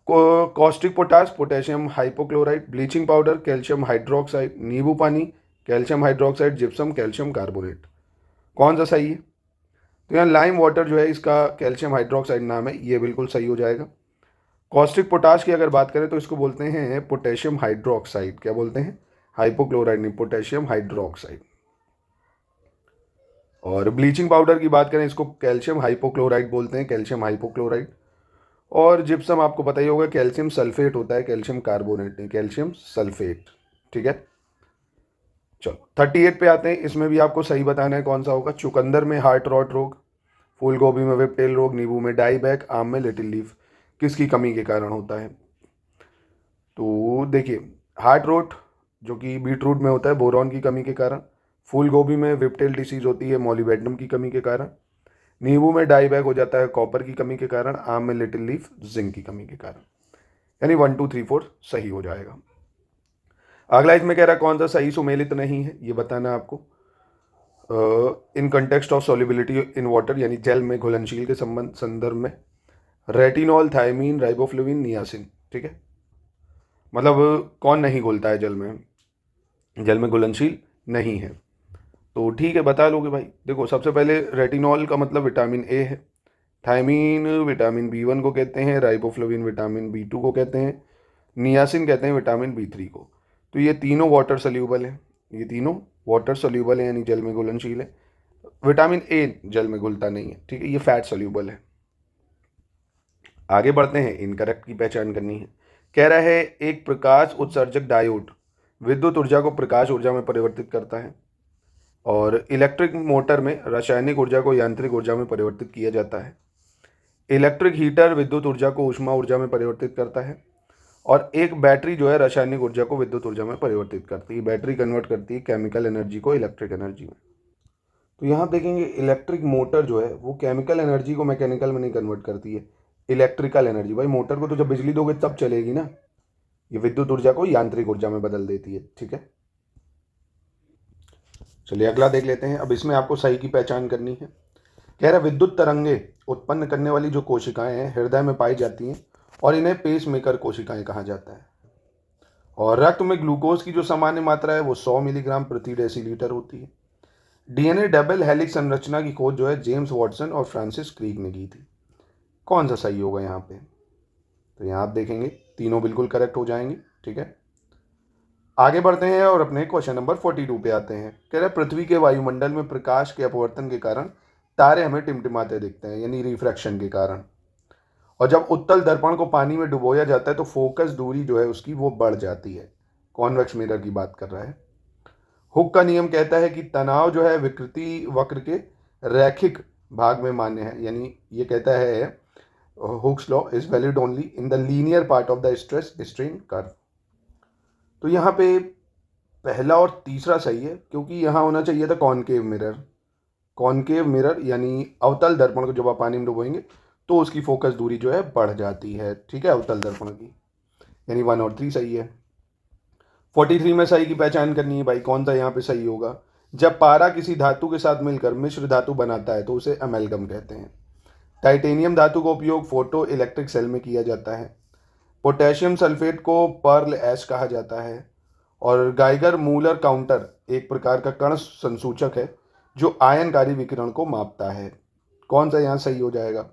Caustic potash, potassium hypochloride, bleaching powder, calcium hydroxide, नींबू पानी, calcium hydroxide, gypsum, calcium carbonate, कौन सा सही है। तो यहाँ लाइम वाटर जो है इसका कैल्शियम हाइड्रोक्साइड नाम है, ये बिल्कुल सही हो जाएगा। कॉस्टिक पोटाश की अगर बात करें तो इसको बोलते हैं पोटेशियम हाइड्रोक्साइड, क्या बोलते हैं, हाइपोक्लोराइड नहीं, पोटेशियम हाइड्रोक्साइड। और ब्लीचिंग पाउडर की बात करें इसको कैल्शियम हाइपोक्लोराइड बोलते हैं, कैल्शियम हाइपोक्लोराइड। और जिप्सम आपको पता ही होगा कैल्शियम सल्फेट होता है, कैल्शियम कार्बोनेट नहीं, कैल्शियम सल्फेट, ठीक है। चलो 38 पे आते हैं, इसमें भी आपको सही बताना है कौन सा होगा। चुकंदर में हार्ट रॉट रोग, फूल गोभी में विपटेल रोग, नींबू में डाई बैक, आम में लिटिल लीफ किसकी कमी के कारण होता है। तो देखिए हार्ट रोट जो कि बीटरूट में होता है बोरॉन की कमी के कारण, फूल गोभी में विपटेल डिसीज होती है मॉलिबेडनम की कमी के कारण, नींबू में डाई बैक हो जाता है कॉपर की कमी के कारण, आम में लिटिल लीफ जिंक की कमी के कारण। यानी 1 2 3 4 सही हो जाएगा। अगला इसमें कह रहा है कौन सा सही सुमेलित नहीं है, ये बताना है आपको। In context of solubility in water, यानी जल में घुलनशील के संदर्भ में, रेटिनॉल, थायमीन, राइबोफ्लेविन, नियासिन। ठीक है, मतलब कौन नहीं घुलता है जल में, जल में घुलनशील नहीं है। तो ठीक है, बता लोगे भाई। देखो, सबसे पहले रेटिनॉल का मतलब विटामिन ए है, थायमीन विटामिन B1 को कहते हैं, राइबोफ्लेविन विटामिन B2 को कहते हैं, नियासिन कहते हैं विटामिन B3 को। तो ये तीनों वाटर सोल्यूबल है, ये तीनों वाटर सोल्यूबल है, यानी जल में घुलनशील है। विटामिन ए जल में घुलता नहीं है, ठीक है, ये फैट सोल्यूबल है। आगे बढ़ते हैं, इनकरेक्ट की पहचान करनी है। कह रहा है एक प्रकाश उत्सर्जक डायोड विद्युत ऊर्जा को प्रकाश ऊर्जा में परिवर्तित करता है, और इलेक्ट्रिक मोटर में रासायनिक ऊर्जा को यांत्रिक ऊर्जा में परिवर्तित किया जाता है। इलेक्ट्रिक हीटर विद्युत ऊर्जा को ऊष्मा ऊर्जा में परिवर्तित करता है, और एक बैटरी जो है रासायनिक ऊर्जा को विद्युत ऊर्जा में परिवर्तित करती है। बैटरी कन्वर्ट करती है केमिकल एनर्जी को इलेक्ट्रिक एनर्जी में। तो यहाँ देखेंगे इलेक्ट्रिक मोटर जो है वो केमिकल एनर्जी को मैकेनिकल में नहीं कन्वर्ट करती है, इलेक्ट्रिकल एनर्जी। भाई मोटर को तो जब बिजली दोगे तब चलेगी ना, ये विद्युत ऊर्जा को यांत्रिक ऊर्जा में बदल देती है। ठीक है, चलिए अगला देख लेते हैं। अब इसमें आपको सही की पहचान करनी है। कह रहा विद्युत तरंगे उत्पन्न करने वाली जो कोशिकाएं हैं हृदय में पाई जाती हैं, और इन्हें पेस मेकर कोशिकाएं कहा जाता है। और रक्त में ग्लूकोज की जो सामान्य मात्रा है वो 100 मिलीग्राम प्रति डेसीलीटर होती है। डीएनए डबल हेलिक्स संरचना की खोज जो है जेम्स वॉटसन और फ्रांसिस क्रिक ने की थी। कौन सा सही होगा यहाँ पे? तो यहाँ आप देखेंगे तीनों बिल्कुल करेक्ट हो जाएंगे। ठीक है, आगे बढ़ते हैं और अपने क्वेश्चन नंबर 42 पे आते हैं। कह रहे पृथ्वी के वायुमंडल में प्रकाश के अपवर्तन के कारण तारे हमें टिमटिमाते दिखते हैं, यानी रिफ्रैक्शन के कारण। और जब उत्तल दर्पण को पानी में डुबोया जाता है तो फोकस दूरी जो है उसकी वो बढ़ जाती है। कॉन्वेक्स मिरर की बात कर रहा है। हुक का नियम कहता है कि तनाव जो है विकृति वक्र के रैखिक भाग में मान्य है, यानी ये कहता है Hooke's law is valid only in the linear part of the stress strain curve. तो यहाँ पे पहला और तीसरा सही है, क्योंकि यहाँ होना चाहिए था कॉनकेव मिरर। कॉनकेव मिरर यानी अवतल दर्पण को जब आप पानी में डुबोएंगे तो उसकी फोकस दूरी जो है बढ़ जाती है। ठीक है, अवतल दर्पण की, यानी 1 और 3 सही है। 43 में सही की पहचान करनी है भाई, कौन सा यहाँ पे सही होगा। जब पारा किसी धातु के साथ मिलकर मिश्र धातु बनाता है तो उसे अमेलगम कहते हैं। टाइटेनियम धातु का उपयोग फोटो इलेक्ट्रिक सेल में किया जाता है। पोटेशियम सल्फेट को पर्ल ऐश कहा जाता है। और गाइगर मूलर काउंटर एक प्रकार का कण संसूचक है जो आयनकारी विकिरण को मापता है। कौन सा यहाँ सही हो जाएगा?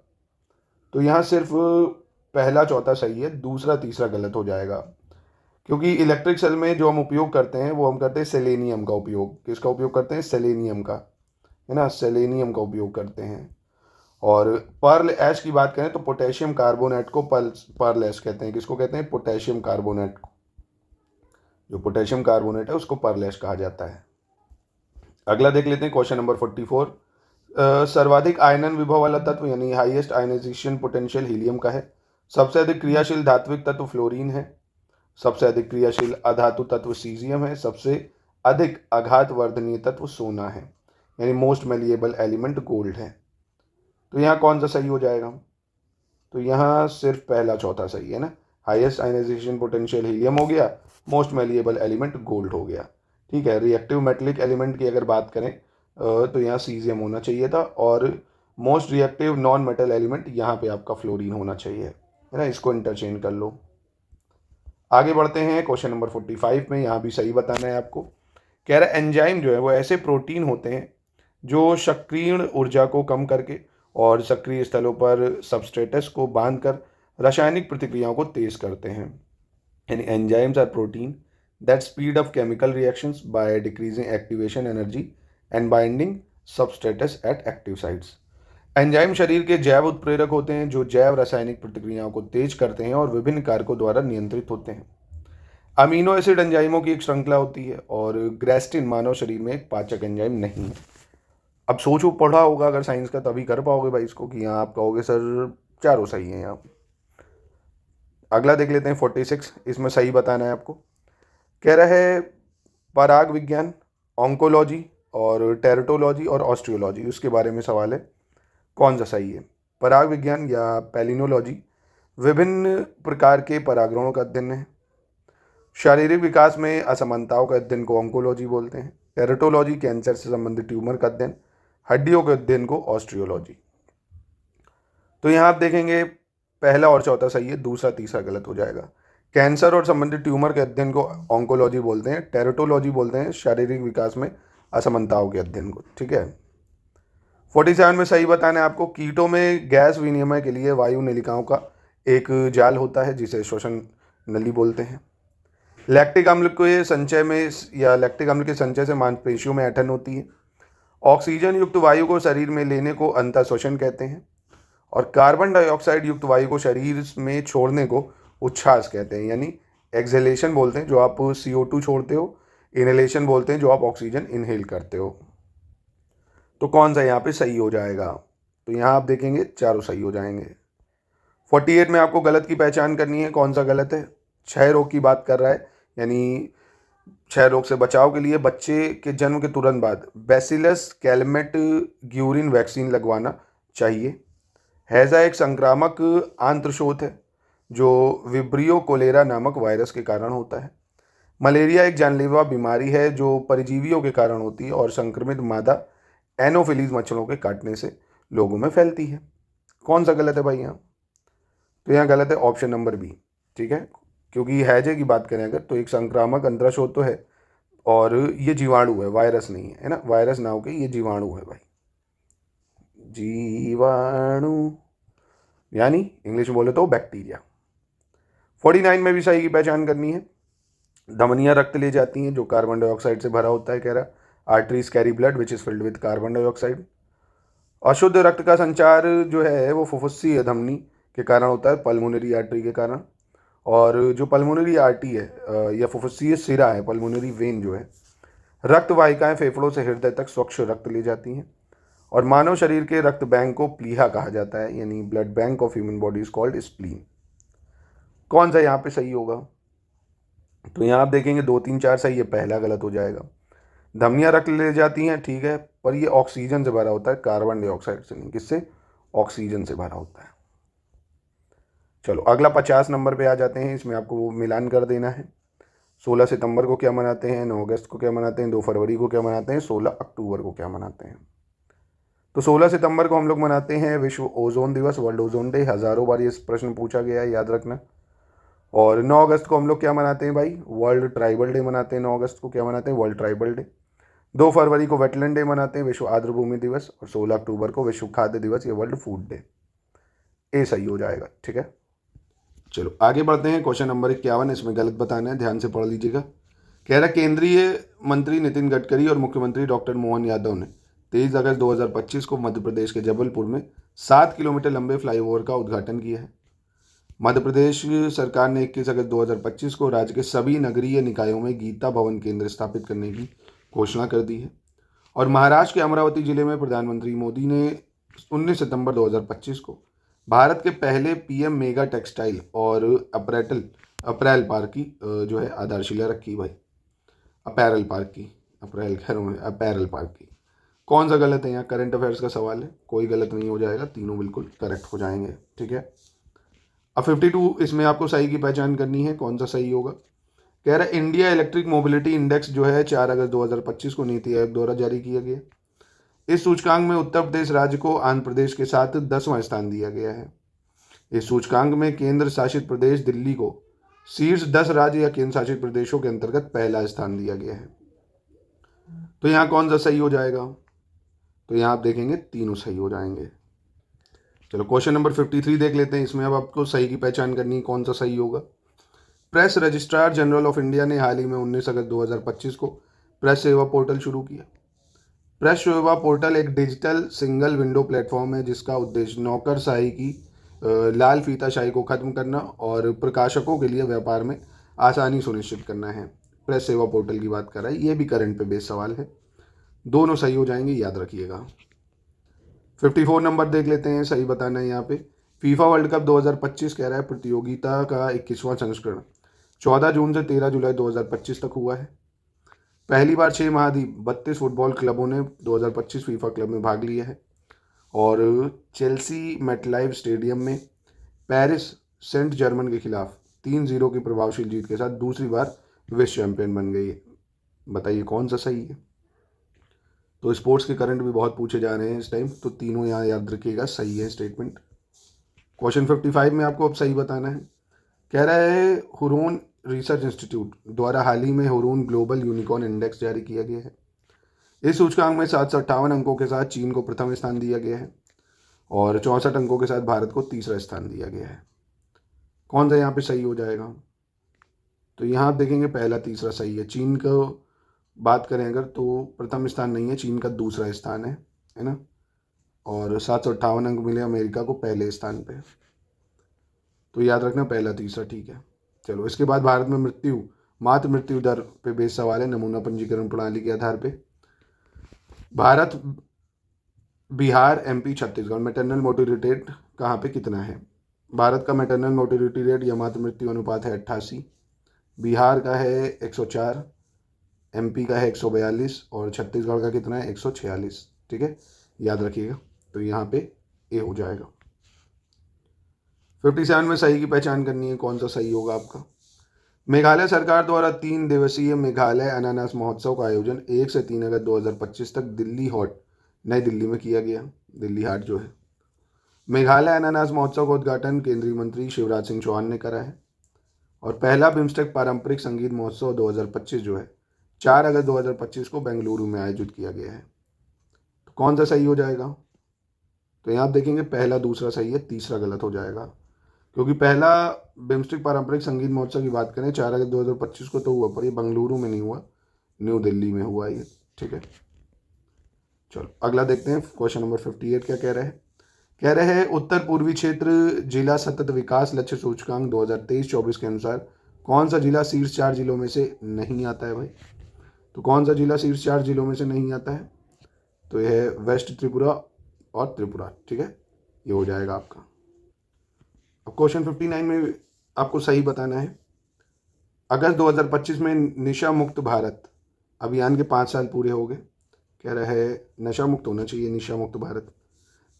तो यहाँ सिर्फ पहला चौथा सही है, दूसरा तीसरा गलत हो जाएगा, क्योंकि इलेक्ट्रिक सेल में जो हम उपयोग करते हैं वो हम करते हैं सेलेनियम का उपयोग। किसका उपयोग करते हैं? सेलेनियम का, है ना, सेलेनियम का उपयोग करते हैं। और पर्ल ऐश की बात करें तो पोटेशियम कार्बोनेट को पर्ल ऐश कहते हैं। किसको कहते हैं? पोटेशियम कार्बोनेट को। जो पोटेशियम कार्बोनेट है उसको पर्ल ऐश कहा जाता है। अगला देख लेते हैं क्वेश्चन नंबर 44। सर्वाधिक आयनन विभव वाला तत्व यानी हाईएस्ट आयनाइजेशन पोटेंशियल हीलियम का है। सबसे अधिक क्रियाशील धात्विक तत्व फ्लोरीन है। सबसे अधिक क्रियाशील अधातु तत्व सीजियम है। सबसे अधिक आघात वर्धनीय तत्व सोना है, यानी मोस्ट मेलिएबल एलिमेंट गोल्ड है। तो यहाँ कौन सा सही हो जाएगा? तो यहाँ सिर्फ पहला चौथा सही है ना। हाईएस्ट आयनाइजेशन पोटेंशियल हीलियम हो गया, मोस्ट मेलिएबल एलिमेंट गोल्ड हो गया। ठीक है, रिएक्टिव मेटलिक एलिमेंट की अगर बात करें तो यहाँ सीजियम होना चाहिए था, और most reactive non metal element यहाँ पे आपका फ्लोरीन होना चाहिए, है ना। इसको इंटरचेंज कर लो। आगे बढ़ते हैं क्वेश्चन नंबर 45 में, यहाँ भी सही बताना है आपको। कह रहा है एंजाइम जो है वो ऐसे प्रोटीन होते हैं जो सक्रियण ऊर्जा को कम करके और सक्रिय स्थलों पर सबस्ट्रेटस को बांधकर रासायनिक प्रतिक्रियाओं को तेज करते हैं। यानी enzymes are protein that speed up chemical reactions by decreasing activation energy and binding substrates at active sites. Enzyme शरीर के जैव उत्प्रेरक होते हैं जो जैव रासायनिक प्रतिक्रियाओं को तेज करते हैं और विभिन्न कारकों द्वारा नियंत्रित होते हैं। अमीनो एसिड एंजाइमों की एक श्रृंखला होती है, और ग्रेस्टिन मानव शरीर में एक पाचक एंजाइम नहीं है। अब सोचो, पढ़ा होगा अगर साइंस का तभी कर पाओगे भाई इसको, कि यहाँ आप कहोगे सर चारों सही हैं यहाँ। अगला देख लेते हैं 46। इसमें सही बताना है आपको। कह रहा है पराग विज्ञान, ऑन्कोलॉजी और टेरेटोलॉजी और ऑस्ट्रियोलॉजी, उसके बारे में सवाल है। कौन सा सही है? पराग विज्ञान या पैलिनोलॉजी विभिन्न प्रकार के परागणों का अध्ययन है। शारीरिक विकास में असमानताओं के अध्ययन को ऑन्कोलॉजी बोलते हैं। टेरेटोलॉजी कैंसर से संबंधित ट्यूमर का अध्ययन। हड्डियों के अध्ययन को ऑस्ट्रियोलॉजी। तो यहाँ आप देखेंगे पहला और चौथा सही है, दूसरा तीसरा गलत हो जाएगा। कैंसर और संबंधित ट्यूमर के अध्ययन को ऑन्कोलॉजी बोलते हैं। टेरेटोलॉजी बोलते हैं शारीरिक विकास में असमानताओं के अध्ययन को। ठीक है। 47 में सही बताना है आपको। कीटों में गैस विनिमय के लिए वायु नलिकाओं का एक जाल होता है जिसे श्वसन नली बोलते हैं। लैक्टिक अम्ल के संचय में या लैक्टिक अम्ल के संचय से मांसपेशियों में ऐंठन होती है। ऑक्सीजन युक्त वायु को शरीर में लेने को अंतःश्वसन कहते हैं और कार्बन डाइऑक्साइड युक्त वायु को शरीर में छोड़ने को उच्छ्वास कहते हैं, यानी एक्सहेलेशन बोलते हैं जो आप CO2 छोड़ते हो, इनहेलेशन बोलते हैं जो आप ऑक्सीजन इनहेल करते हो। तो कौन सा यहाँ पे सही हो जाएगा? तो यहाँ आप देखेंगे चारों सही हो जाएंगे। 48 में आपको गलत की पहचान करनी है। कौन सा गलत है? क्षय रोग की बात कर रहा है, यानी क्षय रोग से बचाव के लिए बच्चे के जन्म के तुरंत बाद बैसिलस कैलमेट ग्यूरिन वैक्सीन लगवाना चाहिए। हैजा एक संक्रामक आंत्रशोथ है जो विब्रियो कोलेरा नामक वायरस के कारण होता है। मलेरिया एक जानलेवा बीमारी है जो परजीवियों के कारण होती है और संक्रमित मादा एनोफिलीज मच्छरों के काटने से लोगों में फैलती है। कौन सा गलत है भाई यहाँ? तो यहाँ गलत है ऑप्शन नंबर बी। ठीक है, क्योंकि हैजे की बात करें अगर तो एक संक्रामक अंतराशोथ तो है और ये जीवाणु है, वायरस नहीं है ना। वायरस ना होके ये जीवाणु है भाई, जीवाणु, यानी इंग्लिश में बोले तो बैक्टीरिया। 49 में भी सही की पहचान करनी है। धमनियाँ रक्त ले जाती हैं जो कार्बन डाइऑक्साइड से भरा होता है, कह रहा arteries carry blood which is filled with carbon dioxide. अशुद्ध रक्त का संचार जो है वो फुफ्फुसीय धमनी के कारण होता है, पल्मोनरी आर्टरी के कारण। और जो पल्मोनरी आर्टरी है या फुफ्फुसीय सिरा है, पल्मोनरी वेन जो है, रक्त वाहिकाएं फेफड़ों से हृदय तक स्वच्छ रक्त ले जाती हैं। और मानव शरीर के रक्त बैंक को प्लीहा कहा जाता है, यानी blood bank of human body is called spleen. कौन सा यहाँ पे सही होगा? तो यहाँ आप देखेंगे 2, 3, 4 सही है, पहला गलत हो जाएगा। धमनियाँ रक्त ले जाती हैं, ठीक है, पर ये ऑक्सीजन से भरा होता है, कार्बन डाइऑक्साइड से नहीं। किससे? ऑक्सीजन से भरा होता है। चलो अगला 50 नंबर पे आ जाते हैं। इसमें आपको वो मिलान कर देना है। 16 सितंबर को क्या मनाते हैं, 9 अगस्त को क्या मनाते हैं, 2 फरवरी को क्या मनाते हैं, 16 अक्टूबर को क्या मनाते हैं। तो 16 सितंबर को हम लोग मनाते हैं विश्व ओजोन दिवस, वर्ल्ड ओजोन डे। हज़ारों बार ये प्रश्न पूछा गया है, याद रखना। और 9 अगस्त को हम लोग क्या मनाते हैं भाई? वर्ल्ड ट्राइबल डे मनाते हैं। 9 अगस्त को क्या मनाते हैं? World tribal day. 2 फरवरी को वेटलैंड डे मनाते हैं, विश्व आर्द्रभूमि दिवस। और 16 अक्टूबर को विश्व खाद्य दिवस या वर्ल्ड फूड डे। ए सही हो जाएगा। ठीक है, चलो आगे बढ़ते हैं। क्वेश्चन नंबर 51, इसमें गलत बताना है, ध्यान से पढ़ लीजिएगा। कह रहा केंद्रीय मंत्री नितिन गडकरी और मुख्यमंत्री डॉक्टर मोहन यादव ने 23 अगस्त 2025 को मध्य प्रदेश के जबलपुर में 7 किलोमीटर लंबे फ्लाईओवर का उद्घाटन किया है। मध्य प्रदेश सरकार ने 21 अगस्त 2025 को राज्य के सभी नगरीय निकायों में गीता भवन केंद्र स्थापित करने की घोषणा कर दी है। और महाराष्ट्र के अमरावती जिले में प्रधानमंत्री मोदी ने 19 सितंबर 2025 को भारत के पहले PM मेगा टेक्सटाइल और अपैरल पार्क की जो है आधारशिला रखी भाई। अपैरल पार्क की, अप्रैल कह रहा हूँ, अपैरल पार्क की। कौन सा गलत है यहाँ? करंट अफेयर्स का सवाल है, कोई गलत नहीं हो जाएगा, तीनों बिल्कुल करेक्ट हो जाएंगे। ठीक है, अब 52 इसमें आपको सही की पहचान करनी है। कौन सा सही होगा? कह रहा है इंडिया इलेक्ट्रिक मोबिलिटी इंडेक्स जो है 4 अगस्त 2025 को नीति आयोग द्वारा जारी किया गया। इस सूचकांक में उत्तर प्रदेश राज्य को आंध्र प्रदेश के साथ 10वां स्थान दिया गया है। इस सूचकांक में केंद्र शासित प्रदेश दिल्ली को शीर्ष 10 राज्य या केंद्र शासित प्रदेशों के अंतर्गत पहला स्थान दिया गया है। तो यहाँ कौन सा सही हो जाएगा? तो यहाँ आप देखेंगे तीनों सही हो जाएंगे। चलो क्वेश्चन नंबर 53 देख लेते हैं। इसमें अब आपको सही की पहचान करनी है, कौन सा सही होगा। Press registrar general of India ने हाल ही में 19 अगस्त 2025 को प्रेस सेवा पोर्टल शुरू किया। प्रेस सेवा पोर्टल एक डिजिटल सिंगल विंडो प्लेटफॉर्म है जिसका उद्देश्य नौकरशाही की लाल फीताशाही को खत्म करना और प्रकाशकों के लिए व्यापार में आसानी सुनिश्चित करना है। प्रेस सेवा पोर्टल की बात कर रहा है, ये भी करंट पे बेस्ड सवाल है। दोनों सही हो जाएंगे, याद रखिएगा। 54 नंबर देख लेते हैं, सही बताना है यहाँ पे। फीफा वर्ल्ड कप 2025 कह रहा है प्रतियोगिता का 21वां संस्करण 14 जून से 13 जुलाई 2025 तक हुआ है। पहली बार 6 महाद्वीप 32 फुटबॉल क्लबों ने 2025 फीफा क्लब में भाग लिया है। और चेल्सी मेटलाइफ स्टेडियम में पेरिस सेंट जर्मन के खिलाफ 3-0 की प्रभावशील जीत के साथ दूसरी बार विश्व चैंपियन बन गई है। बताइए कौन सा सही है। तो स्पोर्ट्स के करंट भी बहुत पूछे जा रहे हैं इस टाइम, तो तीनों यहाँ याद रखिएगा, सही है स्टेटमेंट। क्वेश्चन 55 में आपको अब सही बताना है। कह रहा है हुरोन रिसर्च इंस्टीट्यूट द्वारा हाल ही में हुरोन ग्लोबल यूनिकॉर्न इंडेक्स जारी किया गया है। इस सूचकांक में 758 अंकों के साथ चीन को प्रथम स्थान दिया गया है और 64 अंकों के साथ भारत को तीसरा स्थान दिया गया है। कौन सा यहाँ पे सही हो जाएगा। तो यहाँ आप देखेंगे पहला तीसरा सही है। चीन को बात करें अगर तो प्रथम स्थान नहीं है, चीन का दूसरा स्थान है ना। और 758 अंक मिले अमेरिका को पहले स्थान पे। तो याद रखना पहला तीसरा, ठीक है। चलो इसके बाद भारत में मातृ मृत्यु दर पे बेस सवाल है नमूना पंजीकरण प्रणाली के आधार पे। Bharat, Bihar, MP, Chhattisgarh maternal mortality rate कहाँ पे कितना है। भारत का मैटरनल मोर्टिलिटी रेट या मातृ मृत्यु अनुपात है 88, बिहार का है 104, MP का है 142 और छत्तीसगढ़ का कितना है 146। ठीक है, याद रखिएगा। तो यहाँ पे ए हो जाएगा। 57 में सही की पहचान करनी है, कौन सा सही होगा आपका। मेघालय सरकार द्वारा 3 दिवसीय मेघालय अनानास महोत्सव का आयोजन 1 से 3 अगस्त 2025 तक दिल्ली हॉट नई दिल्ली में किया गया। दिल्ली हाट जो है, मेघालय अनानास महोत्सव का उद्घाटन केंद्रीय मंत्री शिवराज सिंह चौहान ने करा है। और पहला बिम्स्टेक पारंपरिक संगीत महोत्सव 2025 जो है 4 अगस्त 2025 को बेंगलुरु में आयोजित किया गया है। तो कौन सा सही हो जाएगा। तो यहाँ आप देखेंगे पहला दूसरा सही है, तीसरा गलत हो जाएगा, क्योंकि पहला बिम्स्टेक पारंपरिक संगीत महोत्सव की बात करें 4 अगस्त 2025 को तो हुआ, पर ये बेंगलुरु में नहीं हुआ, न्यू दिल्ली में हुआ ये। ठीक है, चलो अगला देखते हैं। क्वेश्चन नंबर 58 क्या कह रहे हैं। कह रहे हैं उत्तर पूर्वी क्षेत्र जिला सतत विकास लक्ष्य सूचकांक 2023-24 के अनुसार कौन सा जिला शीर्ष 4 जिलों में से नहीं आता है भाई। तो कौन सा जिला शीर्ष 4 जिलों में से नहीं आता है। तो यह है वेस्ट त्रिपुरा और त्रिपुरा। ठीक है, ये हो जाएगा आपका। अब क्वेश्चन 59 में आपको सही बताना है। अगस्त 2025 में नशा मुक्त भारत अभियान के 5 साल पूरे हो गए। कह रहा है नशा मुक्त होना चाहिए, नशा मुक्त भारत।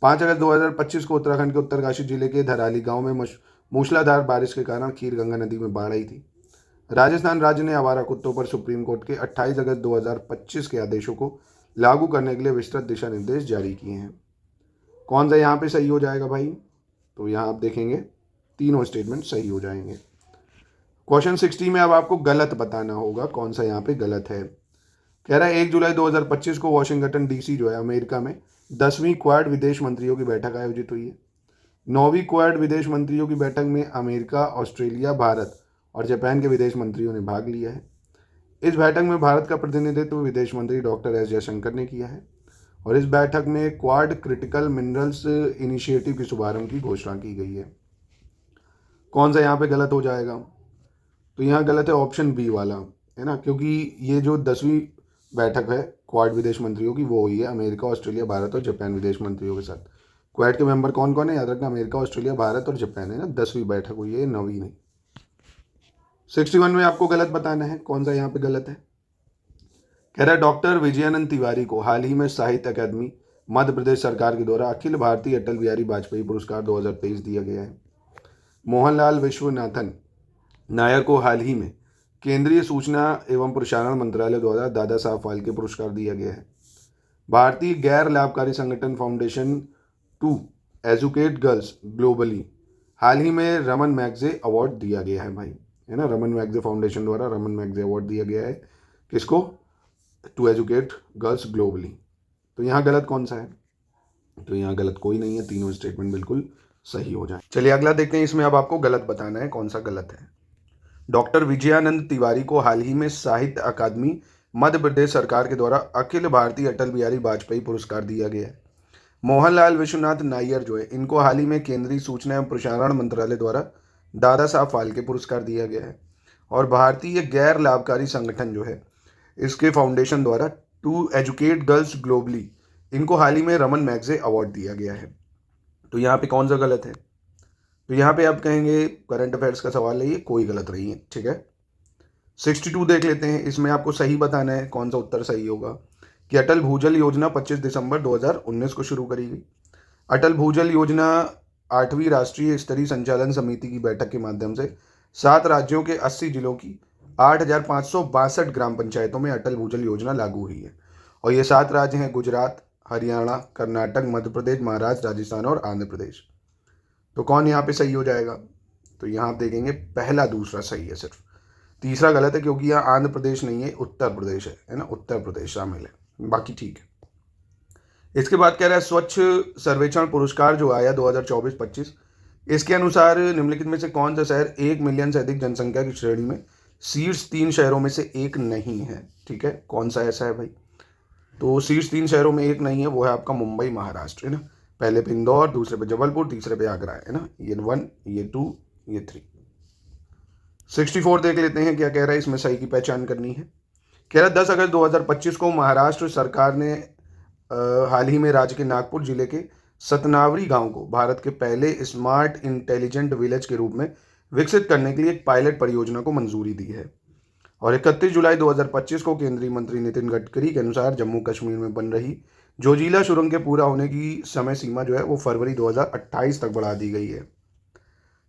5 अगस्त 2025 को उत्तराखंड के उत्तरकाशी जिले के धराली गांव में मूसलाधार बारिश के कारण खीर गंगा नदी में बाढ़ आई थी। राजस्थान राज्य ने आवारा कुत्तों पर सुप्रीम कोर्ट के 28 अगस्त 2025 के आदेशों को लागू करने के लिए विस्तृत दिशा निर्देश जारी किए हैं। कौन सा यहाँ पे सही हो जाएगा भाई। तो यहाँ आप देखेंगे तीनों स्टेटमेंट सही हो जाएंगे। क्वेश्चन 60 में अब आपको गलत बताना होगा, कौन सा यहाँ पे गलत है। कह रहा है 1 जुलाई 2025 को वाशिंगटन DC जो है अमेरिका में 10वीं क्वाड विदेश मंत्रियों की बैठक आयोजित हुई है। 9वीं क्वाड विदेश मंत्रियों की बैठक में अमेरिका, ऑस्ट्रेलिया, भारत और जापान के विदेश मंत्रियों ने भाग लिया है। इस बैठक में भारत का प्रतिनिधित्व विदेश मंत्री डॉक्टर S जयशंकर ने किया है और इस बैठक में क्वाड क्रिटिकल मिनरल्स इनिशिएटिव के शुभारंभ की घोषणा की गई है। कौन सा यहाँ पे गलत हो जाएगा। तो यहाँ गलत है ऑप्शन बी वाला, है ना, क्योंकि ये जो 10वीं बैठक है क्वाड विदेश मंत्रियों की वो हुई है अमेरिका, ऑस्ट्रेलिया, भारत और जापान विदेश मंत्रियों के साथ। क्वाड के मेंबर कौन कौन है याद रखना, अमेरिका, ऑस्ट्रेलिया, भारत और जापान है ना। 10वीं बैठक हुई है, 9वीं नहीं। 61 में आपको गलत बताना है, कौन सा यहाँ पे गलत है। कह रहा है डॉक्टर विजयानंद तिवारी को हाल ही में साहित्य अकादमी मध्य प्रदेश सरकार के द्वारा अखिल भारतीय अटल बिहारी वाजपेयी पुरस्कार 2023 दिया गया है। मोहनलाल विश्वनाथन नायर को हाल ही में केंद्रीय सूचना एवं प्रसारण मंत्रालय द्वारा दादा साहब फाल्के पुरस्कार दिया गया है। भारतीय गैर लाभकारी संगठन Foundation to Educate Girls Globally हाल ही में रमन मैगजे अवार्ड दिया गया है भाई, है ना। रमन मैगजे फाउंडेशन द्वारा रमन मैगजे अवार्ड दिया गया है किसको, टू एजुकेट गर्ल्स ग्लोबली। तो यहाँ गलत कौन सा है। तो यहाँ गलत कोई नहीं है, तीनों स्टेटमेंट बिल्कुल सही हो जाए। चलिए अगला देखते हैं, इसमें अब आपको गलत बताना है कौन सा गलत है। डॉक्टर विजयानंद तिवारी को हाल ही में साहित्य अकादमी मध्य प्रदेश सरकार के द्वारा अखिल भारतीय अटल बिहारी वाजपेयी पुरस्कार दिया गया है। मोहनलाल विश्वनाथ नायर जो है इनको हाल ही में केंद्रीय सूचना एवं प्रसारण मंत्रालय द्वारा दादा साहब फाल्के पुरस्कार दिया गया है। और भारतीय गैर लाभकारी संगठन जो है इसके फाउंडेशन द्वारा टू एजुकेट गर्ल्स ग्लोबली इनको हाल ही में रमन मैगजे अवार्ड दिया गया है। तो यहाँ पे कौन सा गलत है। तो यहाँ पे आप कहेंगे करंट अफेयर्स का सवाल है ये, कोई गलत नहीं है। ठीक है, 62 देख लेते हैं। इसमें आपको सही बताना है कौन सा उत्तर सही होगा कि अटल भूजल योजना 25 दिसंबर 2019 को शुरू करी गई। अटल भूजल योजना 8वीं राष्ट्रीय स्तरीय संचालन समिति की बैठक के माध्यम से 7 राज्यों के 80 जिलों की 8,562 ग्राम पंचायतों में अटल भूजल योजना लागू हुई है। और ये 7 राज्य हैं गुजरात, हरियाणा, कर्नाटक, मध्य प्रदेश, महाराष्ट्र, राजस्थान और आंध्र प्रदेश। तो कौन यहाँ पे सही हो जाएगा? तो यहाँ आप देखेंगे पहला दूसरा सही है, सिर्फ तीसरा गलत है, क्योंकि यहाँ आंध्र प्रदेश नहीं है, उत्तर प्रदेश है ना, उत्तर प्रदेश शामिल है, बाकी ठीक है। इसके बाद कह रहा है स्वच्छ सर्वेक्षण पुरस्कार जो आया 2024-25, इसके अनुसार निम्नलिखित में से कौन सा शहर 1 मिलियन से अधिक जनसंख्या की श्रेणी में शीर्ष 3 शहरों में से एक नहीं है? ठीक है, कौन सा ऐसा है भाई? तो शीर्ष 3 शहरों में एक नहीं है, वो है आपका मुंबई महाराष्ट्र, है ना। पहले पे इंदौर, दूसरे पे जबलपुर, तीसरे पे आगरा है ना। ये 1, ये 2, ये 3। 64 देख लेते हैं क्या कह रहा है, इसमें सही की पहचान करनी है। कह रहा है 10 अगस्त 2025 को महाराष्ट्र सरकार ने हाल ही में राज्य के नागपुर जिले के सतनावरी गांव को भारत के पहले स्मार्ट इंटेलिजेंट विलेज के रूप में विकसित करने के लिए एक पायलट परियोजना को मंजूरी दी है। और 31 जुलाई 2025 को केंद्रीय मंत्री नितिन गडकरी के अनुसार जम्मू कश्मीर में बन रही जोजिला सुरंग के पूरा होने की समय सीमा जो है वो फरवरी 2028 तक बढ़ा दी गई है।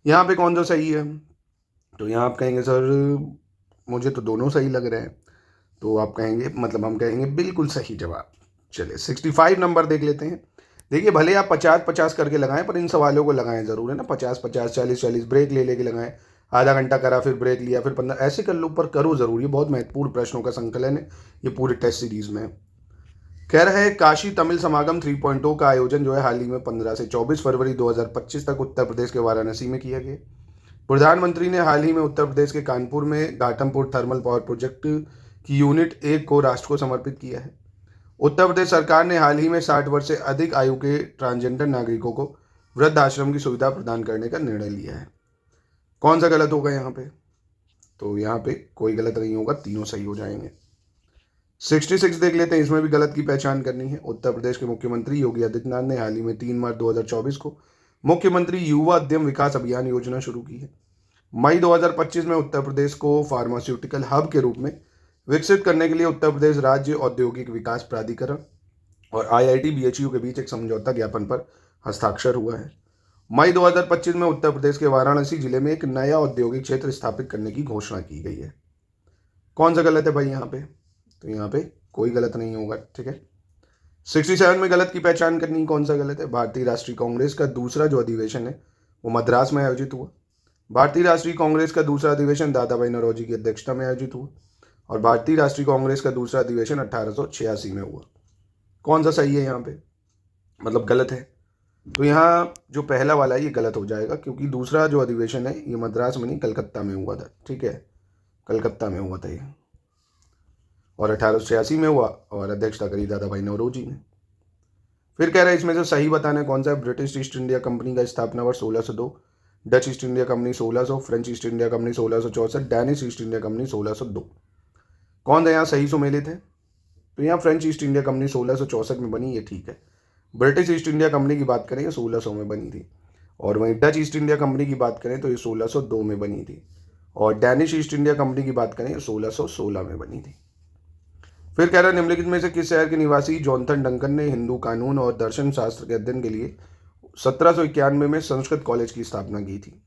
यहाँ पे कौन सा सही है? तो यहाँ आप कहेंगे सर मुझे तो दोनों सही लग रहे हैं, तो आप कहेंगे मतलब हम कहेंगे बिल्कुल सही जवाब। चलिए 65 नंबर देख लेते हैं। देखिए भले आप 50-50 करके लगाएं, पर इन सवालों को लगाएं जरूर, है ना। 50-50, 40-40, ब्रेक ले लेके लगाएं, आधा घंटा करा फिर ब्रेक लिया फिर 15, ऐसे कर लो, पर करो जरूर। ये बहुत महत्वपूर्ण प्रश्नों का संकलन है ये पूरे टेस्ट सीरीज में। कह रहा है काशी तमिल समागम 3.0 का आयोजन जो है हाल ही में 15 से 24 फरवरी 2025 तक उत्तर प्रदेश के वाराणसी में किया गया। प्रधानमंत्री ने हाल ही में उत्तर प्रदेश के कानपुर में घाटमपुर थर्मल पावर प्रोजेक्ट की यूनिट 1 को राष्ट्र को समर्पित किया है। उत्तर प्रदेश सरकार ने हाल ही में 60 वर्ष से अधिक आयु के ट्रांसजेंडर नागरिकों को वृद्ध आश्रम की सुविधा प्रदान करने का निर्णय लिया है। कौन सा गलत होगा यहाँ पे? तो यहाँ पे कोई गलत नहीं होगा, तीनों सही हो जाएंगे। 66 देख लेते हैं, इसमें भी गलत की पहचान करनी है। उत्तर प्रदेश के मुख्यमंत्री योगी आदित्यनाथ ने हाल ही में 3 मार्च 2024 को मुख्यमंत्री युवा उद्यम विकास अभियान योजना शुरू की है। मई 2025 में उत्तर प्रदेश को फार्मास्यूटिकल हब के रूप में विकसित करने के लिए उत्तर प्रदेश राज्य औद्योगिक विकास प्राधिकरण और IIT BHU के बीच एक समझौता ज्ञापन पर हस्ताक्षर हुआ है। मई 2025 में उत्तर प्रदेश के वाराणसी जिले में एक नया औद्योगिक क्षेत्र स्थापित करने की घोषणा की गई है। कौन सा गलत है भाई यहाँ पे? तो यहाँ पे कोई गलत नहीं होगा, ठीक है। 67 में गलत की पहचान करनी, कौन सा गलत है? भारतीय राष्ट्रीय कांग्रेस का दूसरा जो अधिवेशन है वो मद्रास में आयोजित हुआ। भारतीय राष्ट्रीय कांग्रेस का दूसरा अधिवेशन दादा भाई नौरोजी की अध्यक्षता में आयोजित हुआ। और भारतीय राष्ट्रीय कांग्रेस का दूसरा अधिवेशन 1886 में हुआ। कौन सा सही है यहाँ पे? मतलब गलत है। तो यहाँ जो पहला वाला है ये गलत हो जाएगा, क्योंकि दूसरा जो अधिवेशन है ये मद्रास में नहीं कलकत्ता में हुआ था, ठीक है, कलकत्ता में हुआ था ये, और 1886 में हुआ और अध्यक्षता करी दादा भाई नौरोजी ने। फिर कह रहे हैं इसमें से सही बताना है कौन सा है। ब्रिटिश ईस्ट इंडिया कंपनी का स्थापना वर्ष 1602, Dutch east India company 1600, French east India company 1664, Danish east India company 1602। कौन सा यहाँ सही सुमेलित है? तो यहाँ फ्रेंच ईस्ट इंडिया कंपनी 1664 में बनी, ये ठीक है। ब्रिटिश ईस्ट इंडिया कंपनी की बात करें ये 1600 में बनी थी, और वहीं डच ईस्ट इंडिया कंपनी की बात करें तो ये 1602 में बनी थी, और डैनिश ईस्ट इंडिया कंपनी की बात करें 1616 में बनी थी। फिर कह रहा है निम्नलिखित में से किस शहर के निवासी जॉनथन डंकन ने हिंदू कानून और दर्शन शास्त्र के अध्ययन के लिए 1791 में संस्कृत कॉलेज की स्थापना की थी?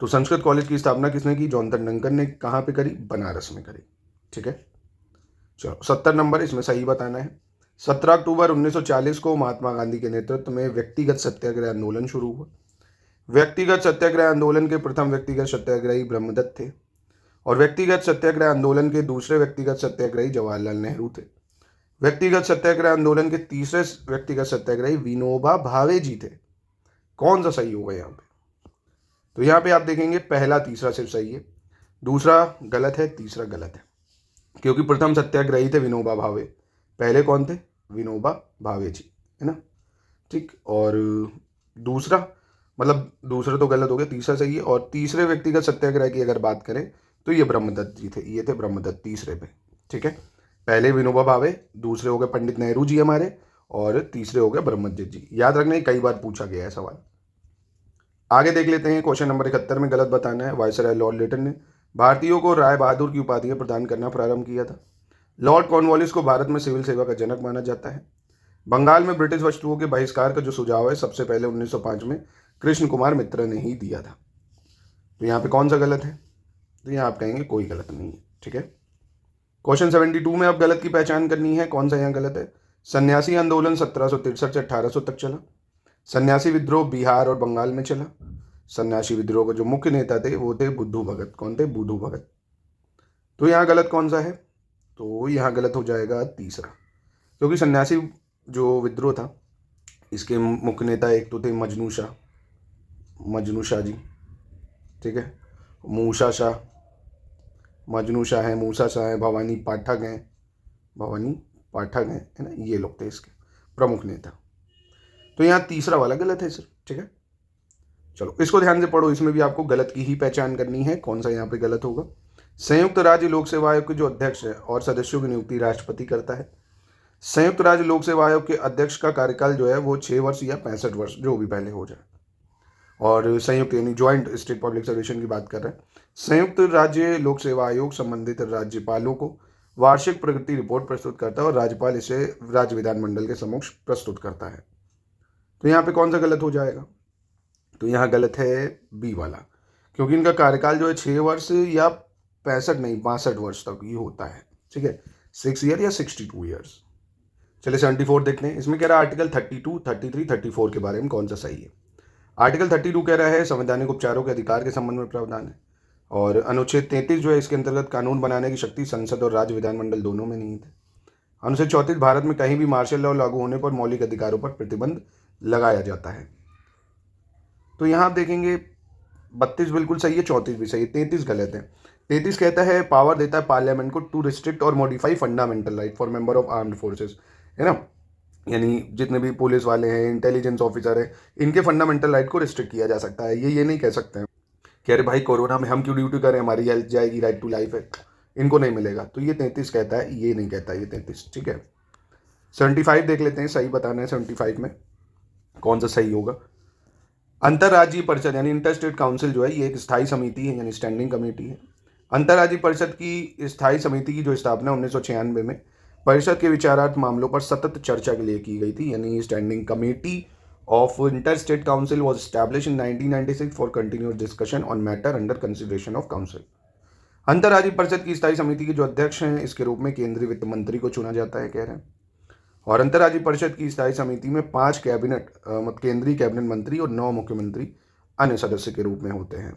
तो संस्कृत कॉलेज की स्थापना किसने की? जॉनथन डंकन ने। कहाँ पे करी? बनारस में करी, ठीक है। चलो 70 नंबर, इसमें सही बताना है। 17 अक्टूबर 1940 को महात्मा गांधी के नेतृत्व में व्यक्तिगत सत्याग्रह आंदोलन शुरू हुआ। व्यक्तिगत सत्याग्रह आंदोलन के प्रथम व्यक्तिगत सत्याग्रही ब्रह्मदत्त थे, और व्यक्तिगत सत्याग्रह आंदोलन के दूसरे व्यक्तिगत सत्याग्रही जवाहरलाल नेहरू थे। व्यक्तिगत सत्याग्रह आंदोलन के तीसरे व्यक्तिगत सत्याग्रही विनोबा भावे जी थे। कौन सा सही होगा यहाँ पे? तो यहाँ पे आप देखेंगे पहला तीसरा सिर्फ सही है, दूसरा गलत है, तीसरा गलत है, क्योंकि प्रथम सत्याग्रही थे विनोबा भावे, पहले कौन थे? विनोबा भावे जी, है ना, ठीक। और दूसरा मतलब दूसरा तो गलत हो गया, तीसरा सही है। और तीसरे व्यक्तिगत सत्याग्रह की अगर बात करें तो ये ब्रह्मदत्त जी थे, ये थे ब्रह्मदत्त तीसरे पे, ठीक है। पहले विनोबा भावे, दूसरे हो गए पंडित नेहरू जी हमारे, और तीसरे हो गए ब्रह्मदत्त जी। याद रखना, कई बार पूछा गया है सवाल। आगे देख लेते हैं, क्वेश्चन नंबर 71 में गलत बताना है। वायसराय लॉर्ड लिटन ने भारतीयों को राय बहादुर की उपाधियां प्रदान करना प्रारंभ किया था। लॉर्ड कॉर्नवालिस को भारत में सिविल सेवा का जनक माना जाता है। बंगाल में ब्रिटिश वस्तुओं के बहिष्कार का जो सुझाव है सबसे पहले 1905 में कृष्ण कुमार मित्र ने ही दिया था। तो यहाँ पे कौन सा गलत है? तो यहाँ आप कहेंगे कोई गलत नहीं है। ठीक है, क्वेश्चन 72 में अब गलत की पहचान करनी है। कौन सा यहाँ गलत है? सन्यासी आंदोलन 1763 से 1800 तक चला। सन्यासी विद्रोह बिहार और बंगाल में चला। सन्यासी विद्रोह के जो मुख्य नेता थे वो थे बुद्धू भगत। कौन थे? बुद्धू भगत। तो यहाँ गलत कौन सा है? तो यहाँ गलत हो जाएगा तीसरा, क्योंकि सन्यासी जो विद्रोह था इसके मुख्य नेता एक तो थे मजनू शाह जी। ठीक है, मूसा शाह, मजनू शाह है, मूसा शाह है, भवानी पाठक है ना, ये लोग थे इसके प्रमुख नेता। तो यहाँ तीसरा वाला गलत है सर। ठीक है, चलो इसको ध्यान से पढ़ो, इसमें भी आपको गलत की ही पहचान करनी है। कौन सा यहाँ पे गलत होगा? संयुक्त राज्य लोक सेवा आयोग के जो अध्यक्ष है और सदस्यों की नियुक्ति राष्ट्रपति करता है। संयुक्त राज्य लोक सेवा आयोग के अध्यक्ष का कार्यकाल जो है वो 6 वर्ष या 65 वर्ष जो भी पहले हो जाए। और संयुक्त यानी ज्वाइंट स्टेट पब्लिक सर्विशन की बात कर रहे हैं। संयुक्त राज्य लोक सेवा आयोग संबंधित राज्यपालों को वार्षिक प्रगति रिपोर्ट प्रस्तुत करता है और राज्यपाल इसे राज्य विधानमंडल के समक्ष प्रस्तुत करता है। तो यहाँ पे कौन सा गलत हो जाएगा? तो यहाँ गलत है बी वाला, क्योंकि इनका कार्यकाल जो है 6 वर्ष या 65 वर्ष तक ही होता है। ठीक है, 6 ईयर या 62 ईयर्स। चलिए 74 देखते हैं। इसमें कह रहा है आर्टिकल 32, 33, 34 के बारे में कौन सा सही है? आर्टिकल 32 कह रहा है संवैधानिक उपचारों के अधिकार के संबंध में प्रावधान है, और अनुच्छेद 33 जो है इसके अंतर्गत कानून बनाने की शक्ति संसद और राज्य विधानमंडल दोनों में नहीं थे। अनुच्छेद 34 भारत में कहीं भी मार्शल लॉ लागू होने पर मौलिक अधिकारों पर प्रतिबंध लगाया जाता है। तो यहाँ आप देखेंगे 32 बिल्कुल सही है, 34 भी सही है, 33 गलत है। 33 कहता है पावर देता है पार्लियामेंट को टू रिस्ट्रिक्ट और modify fundamental right for member of armed forces, है ना, यानी जितने भी पुलिस वाले हैं, इंटेलिजेंस ऑफिसर हैं, इनके फंडामेंटल राइट को रिस्ट्रिक्ट किया जा सकता है। ये नहीं कह सकते हैं कि अरे भाई कोरोना में हम क्यों ड्यूटी करें, हमारी हेल्थ जाएगी, राइट टू लाइफ है, इनको नहीं मिलेगा। तो ये 33 कहता है, ये नहीं कहता, ये 33। ठीक है, 75 देख लेते हैं, सही बताना है 75 में कौन सा सही होगा। अंतर्राज्यीय परिषद यानी इंटर स्टेट काउंसिल जो है ये एक स्थायी समिति है, यानी स्टैंडिंग कमेटी है। अंतर्राज्यीय परिषद की स्थायी समिति की जो स्थापना 1996 में परिषद के विचारार्थ मामलों पर सतत चर्चा के लिए की गई थी, यानी standing committee of inter state council was establish in 1996 for continuous discussion on matter under consideration of council. अंतर्राज्यीय परिषद की स्थायी समिति के जो अध्यक्ष हैं इसके रूप में केंद्रीय वित्त मंत्री को चुना जाता है, कह रहे हैं। और अंतर्राज्यीय परिषद की स्थायी समिति में 5 केंद्रीय कैबिनेट मंत्री और 9 मुख्यमंत्री अन्य सदस्य के रूप में होते हैं।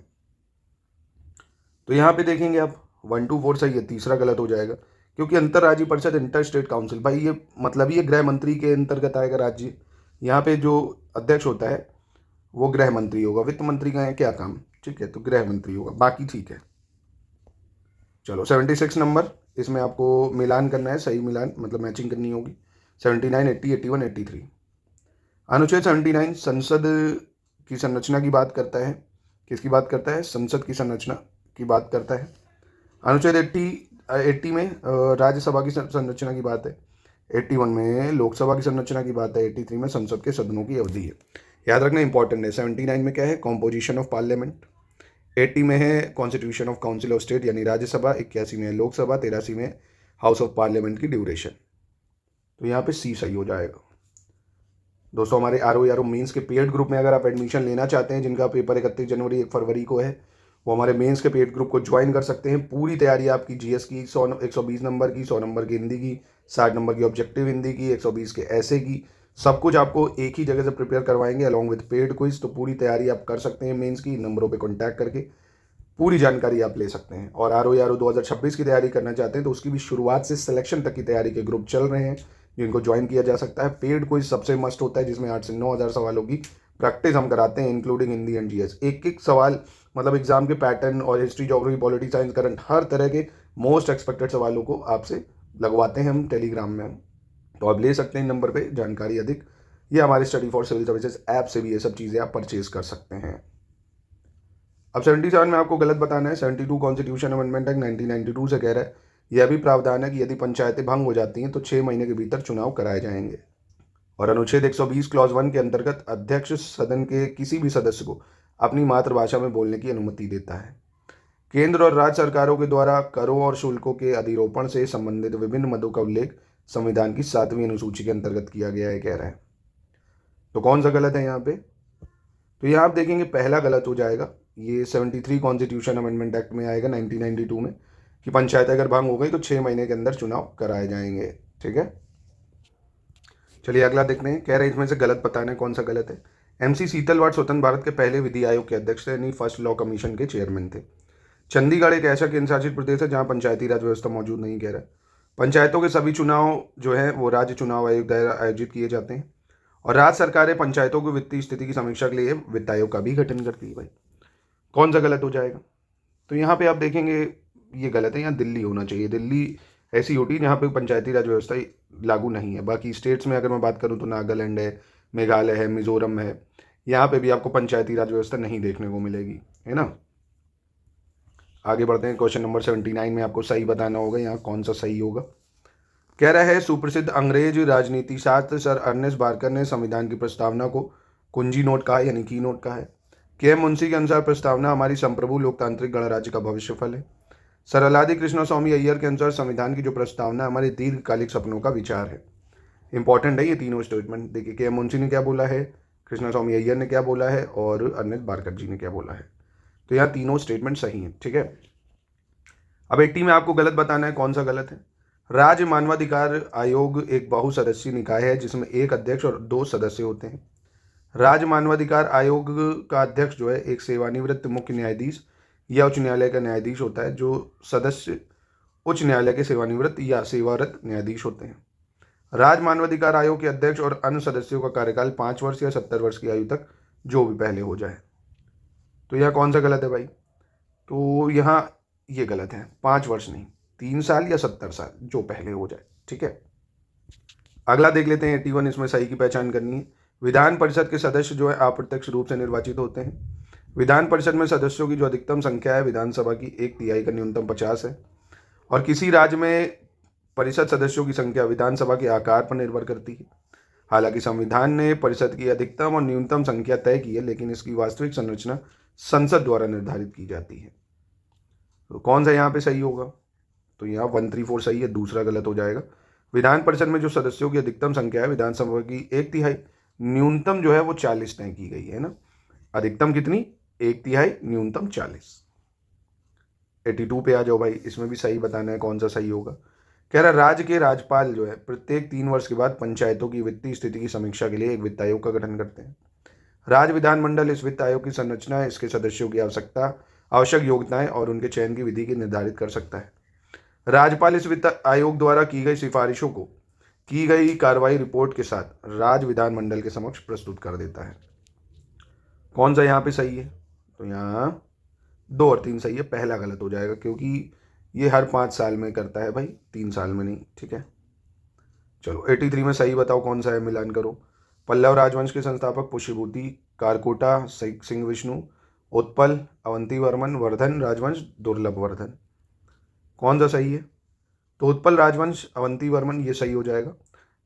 तो यहाँ पे देखेंगे आप 1, 2, 4 सही है, तीसरा गलत हो जाएगा, क्योंकि अंतर्राज्यीय परिषद इंटर स्टेट काउंसिल, भाई ये मतलब ये गृह मंत्री के अंतर्गत आएगा राज्य। यहाँ पे जो अध्यक्ष होता है वो गृह मंत्री होगा, वित्त मंत्री का है क्या काम? ठीक है, तो गृह मंत्री होगा, बाकी ठीक है। चलो 76 नंबर, इसमें आपको मिलान करना है, सही मिलान मतलब मैचिंग करनी होगी। 79, 80, 81, 83। अनुच्छेद 79 संसद की संरचना की बात करता है। किसकी बात करता है? संसद की संरचना की बात करता है। अनुच्छेद 80 में राज्यसभा की संरचना की बात है। 81 में लोकसभा की संरचना की बात है। 83 में संसद के सदनों की अवधि है। याद रखना इंपॉर्टेंट है। 79 में क्या है? Composition of parliament. 80 में है constitution of council of state यानी राज्यसभा। 81 में है लोकसभा। 83 में हाउस ऑफ पार्लियामेंट की ड्यूरेशन। तो यहाँ पे सी सही हो जाएगा। दोस्तों हमारे आरओ मेंस के पेड ग्रुप में अगर आप एडमिशन लेना चाहते हैं, जिनका पेपर 31 जनवरी 1 फरवरी को है, वो हमारे मेंस के पेड ग्रुप को ज्वाइन कर सकते हैं। पूरी तैयारी आपकी जीएस की 120 नंबर की, 100 नंबर की हिंदी की, 60 नंबर की ऑब्जेक्टिव हिंदी की, 120 के ऐसे की, सब कुछ आपको एक ही जगह से प्रिपेयर करवाएंगे अलॉन्ग विद पेड क्विज। तो पूरी तैयारी आप कर सकते हैं मेंस की। नंबरों पे कांटेक्ट करके पूरी जानकारी आप ले सकते हैं। और आरओ 2026 की तैयारी करना चाहते हैं तो उसकी भी शुरुआत से सिलेक्शन तक की तैयारी के ग्रुप चल रहे हैं, जिनको ज्वाइन किया जा सकता है। पेड क्विज सबसे मस्ट होता है, जिसमें 8 से 9 हज़ार सवालों की प्रैक्टिस हम कराते हैं, इंक्लूडिंग हिंदी एंड जीएस। एक सवाल मतलब एग्जाम के पैटर्न और history, geography, polity, science, current, हर तरह के मोस्ट एक्सपेक्टेड सवालों को आपसे लगवाते हैं हम टेलीग्राम में। तो आप ले सकते हैं इन नंबर पे जानकारी अधिक, या हमारे study for civil services app से भी ये सब चीज़ें आप परचेज कर सकते हैं। अब 77 में आपको गलत बताना है। 72 कॉन्स्टिट्यूशन अमेंडमेंट एक्ट 1992 से कह रहा है यह भी प्रावधान है कि यदि पंचायतें भंग हो जाती हैं तो 6 महीने के भीतर चुनाव कराए जाएंगे। और अनुच्छेद 120 क्लॉज 1 के अंतर्गत अध्यक्ष सदन के किसी भी सदस्य को अपनी मातृभाषा में बोलने की अनुमति देता है। केंद्र और राज्य सरकारों के द्वारा करों और शुल्कों के अधिरोपण से संबंधित विभिन्न मदों का उल्लेख संविधान की 7वीं अनुसूची के अंतर्गत किया गया है कह रहा है। तो कौन सा गलत है यहाँ पे? तो यहाँ आप देखेंगे पहला गलत हो जाएगा। ये 73 कॉन्स्टिट्यूशन अमेंडमेंट एक्ट में आएगा 1992 में कि पंचायत अगर भंग हो गई तो 6 महीने के अंदर चुनाव कराए जाएंगे। ठीक है, चलिए अगला देखते हैं। कह रहे हैं इसमें से गलत बताना है कौन सा गलत है। MC शीतलवाड़ स्वतंत्र भारत के पहले विधि आयोग के अध्यक्ष थे, यानी फर्स्ट लॉ कमीशन के चेयरमैन थे। चंडीगढ़ एक ऐसा केंद्र शासित प्रदेश है जहाँ पंचायती राज व्यवस्था मौजूद नहीं। कह रहा है पंचायतों के सभी चुनाव जो है वो राज्य चुनाव आयोग द्वारा आयोजित किए जाते हैं और राज्य सरकारें पंचायतों की वित्तीय स्थिति की समीक्षा के लिए वित्त आयोग का भी गठन करती है। भाई कौन सा गलत हो जाएगा? तो यहाँ पे आप देखेंगे ये गलत है, यहाँ दिल्ली होना चाहिए। दिल्ली ऐसी होती है जहाँ पे पंचायती राज व्यवस्था लागू नहीं है। बाकी स्टेट्स में अगर मैं बात करूँ तो नागालैंड है, मेघालय है, मिजोरम है, यहाँ पे भी आपको पंचायती राज व्यवस्था नहीं देखने को मिलेगी, है ना। आगे बढ़ते हैं। क्वेश्चन नंबर 79 में आपको सही बताना होगा यहाँ कौन सा सही होगा। कह रहा है सुप्रसिद्ध अंग्रेज राजनीति शास्त्र सर अर्नेस्ट बार्कर ने संविधान की प्रस्तावना को कुंजी नोट कहा है, यानी की नोट कहा है। के मुंशी के अनुसार प्रस्तावना हमारी संप्रभु लोकतांत्रिक गणराज्य का भविष्य फल है। सर अलादी कृष्ण स्वामी अय्यर के अनुसार संविधान की जो प्रस्तावना हमारे दीर्घकालिक सपनों का विचार है। इंपॉर्टेंट है ये तीनों स्टेटमेंट। देखिए के मुंशी ने क्या बोला है, कृष्ण स्वामी अय्यर ने क्या बोला है और अर्नेस्ट बार्कर जी ने क्या बोला है। तो यहाँ तीनों स्टेटमेंट सही हैं। ठीक है, अब 80 में आपको गलत बताना है कौन सा गलत है। राज्य मानवाधिकार आयोग एक बहुसदस्यीय निकाय है जिसमें एक अध्यक्ष और 2 सदस्य होते हैं। राज्य मानवाधिकार आयोग का अध्यक्ष जो है एक सेवानिवृत्त मुख्य न्यायाधीश या उच्च न्यायालय का न्यायाधीश होता है, जो सदस्य उच्च न्यायालय के सेवानिवृत्त या सेवारत न्यायाधीश होते हैं। राज्य मानवाधिकार आयोग के अध्यक्ष और अन्य सदस्यों का कार्यकाल 5 वर्ष या 70 वर्ष की आयु तक जो भी पहले हो जाए। तो यह कौन सा गलत है भाई? तो यहाँ ये गलत है, 5 वर्ष नहीं, 3 साल या 70 साल जो पहले हो जाए। ठीक है, अगला देख लेते हैं 81। इसमें सही की पहचान करनी है। विधान परिषद के सदस्य जो है अप्रत्यक्ष रूप से निर्वाचित होते हैं। विधान परिषद में सदस्यों की जो अधिकतम संख्या है विधानसभा की 1/3 का न्यूनतम 50 है और किसी राज्य में परिषद सदस्यों की संख्या विधानसभा के आकार पर निर्भर करती है। हालांकि संविधान ने परिषद की अधिकतम और न्यूनतम संख्या तय की है, लेकिन इसकी वास्तविक संरचना संसद द्वारा निर्धारित की जाती है। तो कौन सा यहाँ पे सही होगा? तो यहाँ 134 सही है, दूसरा गलत हो जाएगा। विधान परिषद में जो सदस्यों की अधिकतम संख्या है विधानसभा की 1/3, न्यूनतम जो है वो 40 तय की गई है ना। अधिकतम कितनी? 1/3, न्यूनतम 40। 82 पे आ जाओ भाई, इसमें भी सही बताना है कौन सा सही होगा। कह रहा राज्य के राज्यपाल जो है प्रत्येक 3 वर्ष के बाद पंचायतों की वित्तीय स्थिति की समीक्षा के लिए एक वित्त आयोग का गठन करते हैं। राज्य विधानमंडल इस वित्त आयोग की संरचना, इसके सदस्यों की आवश्यक योग्यताएं और उनके चयन की विधि की निर्धारित कर सकता है। राज्यपाल इस वित्त आयोग द्वारा की गई सिफारिशों को की गई कार्रवाई रिपोर्ट के साथ राज्य विधानमंडल के समक्ष प्रस्तुत कर देता है। कौन सा यहाँ पे सही है? तो यहाँ 2 और 3 सही है, पहला गलत हो जाएगा क्योंकि ये हर 5 साल में करता है भाई, 3 साल में नहीं। ठीक है, चलो 83 में सही बताओ कौन सा है, मिलान करो। पल्लव राजवंश के संस्थापक पुष्यभूति, कारकोटा, सिंह विष्णु, उत्पल, अवंती वर्मन, वर्धन राजवंश, दुर्लभ वर्धन। कौन सा सही है? तो उत्पल राजवंश, अवंती वर्मन ये सही हो जाएगा।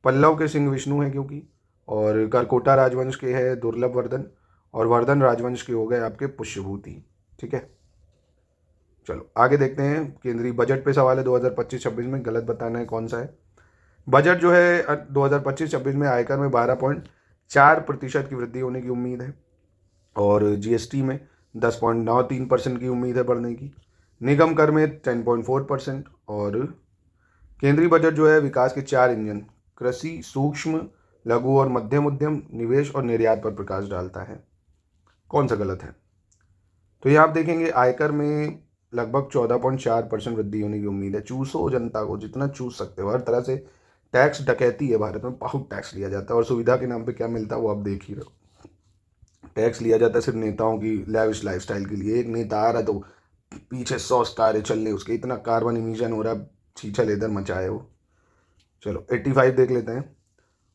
पल्लव के सिंह विष्णु है क्योंकि, और कारकोटा राजवंश के है दुर्लभ वर्धन, और वर्धन राजवंश के हो गए आपके पुष्यभूति। ठीक है, चलो आगे देखते हैं। केंद्रीय बजट पे सवाल है 2025-26 में, गलत बताना है कौन सा है। बजट जो है 2025-26 में आयकर में 12.4% की वृद्धि होने की उम्मीद है और जीएसटी में 10.93% की उम्मीद है बढ़ने की। निगम कर में 10.4% और केंद्रीय बजट जो है विकास के 4 इंजन कृषि, सूक्ष्म, लघु और मध्यम उद्यम, निवेश और निर्यात पर प्रकाश डालता है। कौन सा गलत है? तो यहाँ आप देखेंगे आयकर में लगभग 14.4% वृद्धि होने की उम्मीद है। चूसो जनता को जितना चूस सकते हो, हर तरह से टैक्स डकैती है भारत में, बहुत टैक्स लिया जाता है और सुविधा के नाम पे क्या मिलता है वो आप देख ही रहे हो। टैक्स लिया जाता है सिर्फ नेताओं की लैविश लाइफस्टाइल के लिए। एक नेता आ रहा है तो पीछे 100 कारें चलने उसके, इतना कार्बन इमिशन हो रहा है, छीछल इधर मचाए वो। चलो 85 देख लेते हैं।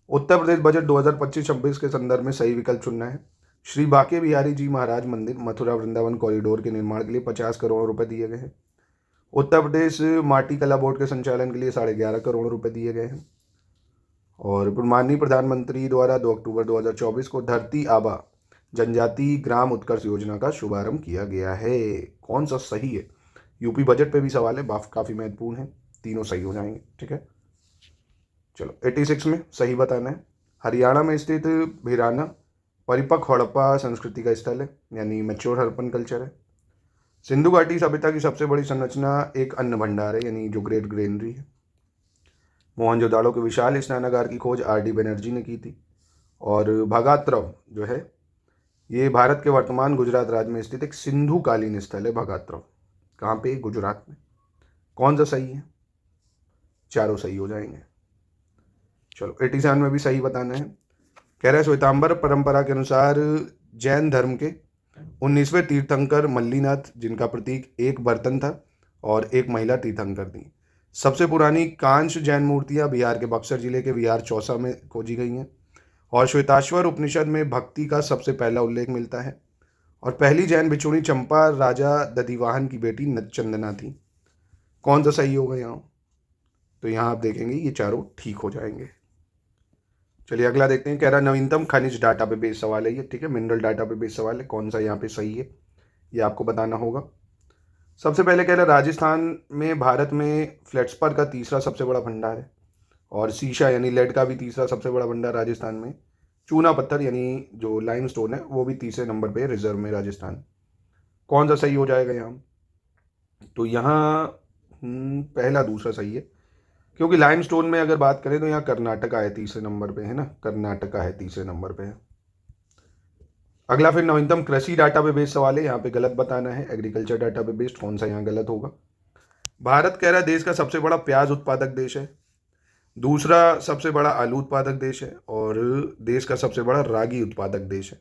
उत्तर प्रदेश बजट 2025-26 के संदर्भ में सही विकल्प चुनना है। श्री बांके बिहारी जी महाराज मंदिर मथुरा वृंदावन कॉरिडोर के निर्माण के लिए 50 करोड़ रुपए दिए गए हैं। उत्तर प्रदेश माटी कला बोर्ड के संचालन के लिए 11.5 करोड़ रुपए दिए गए हैं। और माननीय प्रधानमंत्री द्वारा 2 अक्टूबर 2024 को धरती आबा जनजाति ग्राम उत्कर्ष योजना का शुभारंभ किया गया है। कौन सा सही है? यूपी बजट पे भी सवाल है, काफ़ी महत्वपूर्ण है, तीनों सही हो जाएंगे। ठीक है, चलो 86 में सही बताना है। हरियाणा में स्थित भिराना परिपक्व हड़प्पा संस्कृति का स्थल है, यानी मैच्योर हड़प्पन कल्चर है। सिंधु घाटी सभ्यता की सबसे बड़ी संरचना एक अन्न भंडार है, यानी जो ग्रेट ग्रेनरी है। मोहनजोदाड़ो के विशाल स्नानागार की खोज आर.डी. बनर्जी ने की थी। और भगात्रव जो है ये भारत के वर्तमान गुजरात राज्य में स्थित एक सिंधु कालीन स्थल है भगात्रव। कहाँ पे? गुजरात में। कौन सा सही है? चारों सही हो जाएंगे। चलो 87 में भी सही बताना है। कह रहा है श्वेतांबर परंपरा के अनुसार जैन धर्म के 19वें तीर्थंकर मल्लीनाथ, जिनका प्रतीक एक बर्तन था और एक महिला तीर्थंकर थी। सबसे पुरानी कांच जैन मूर्तियां बिहार के बक्सर जिले के बिहार चौसा में खोजी गई हैं। और श्वेताश्वर उपनिषद में भक्ति का सबसे पहला उल्लेख मिलता है। और पहली जैन भिक्षुणी चंपा राजा दधिवाहन की बेटी चंदना थी। कौन सा सही होगा यहाँ? तो यहाँ आप देखेंगे ये चारों ठीक हो जाएंगे। चलिए अगला देखते हैं। कह रहा नवीनतम खनिज डाटा पे बेस्ड सवाल है ये, ठीक है, मिनरल डाटा पे बेस्ड सवाल है। कौन सा यहाँ पे सही है ये आपको बताना होगा। सबसे पहले कह रहा राजस्थान में भारत में फ्लेट्सपर का तीसरा सबसे बड़ा भंडार है। और सीशा यानी लेड का भी तीसरा सबसे बड़ा भंडार राजस्थान में। चूना पत्थर यानी जो लाइमस्टोन है वो भी तीसरे नंबर पे रिजर्व में राजस्थान। कौन सा सही हो जाएगा यहाँ? तो यहाँ पहला दूसरा सही है, क्योंकि लाइमस्टोन में अगर बात करें तो यहाँ कर्नाटका है तीसरे नंबर पे, है ना, कर्नाटका है तीसरे नंबर पे है। अगला फिर नवीनतम कृषि डाटा पे बेस्ड सवाल है। यहाँ पे गलत बताना है, एग्रीकल्चर डाटा पे बेस्ड। कौन सा यहाँ गलत होगा? भारत कह रहा है देश का सबसे बड़ा प्याज उत्पादक देश है, दूसरा सबसे बड़ा आलू उत्पादक देश है और देश का सबसे बड़ा रागी उत्पादक देश है।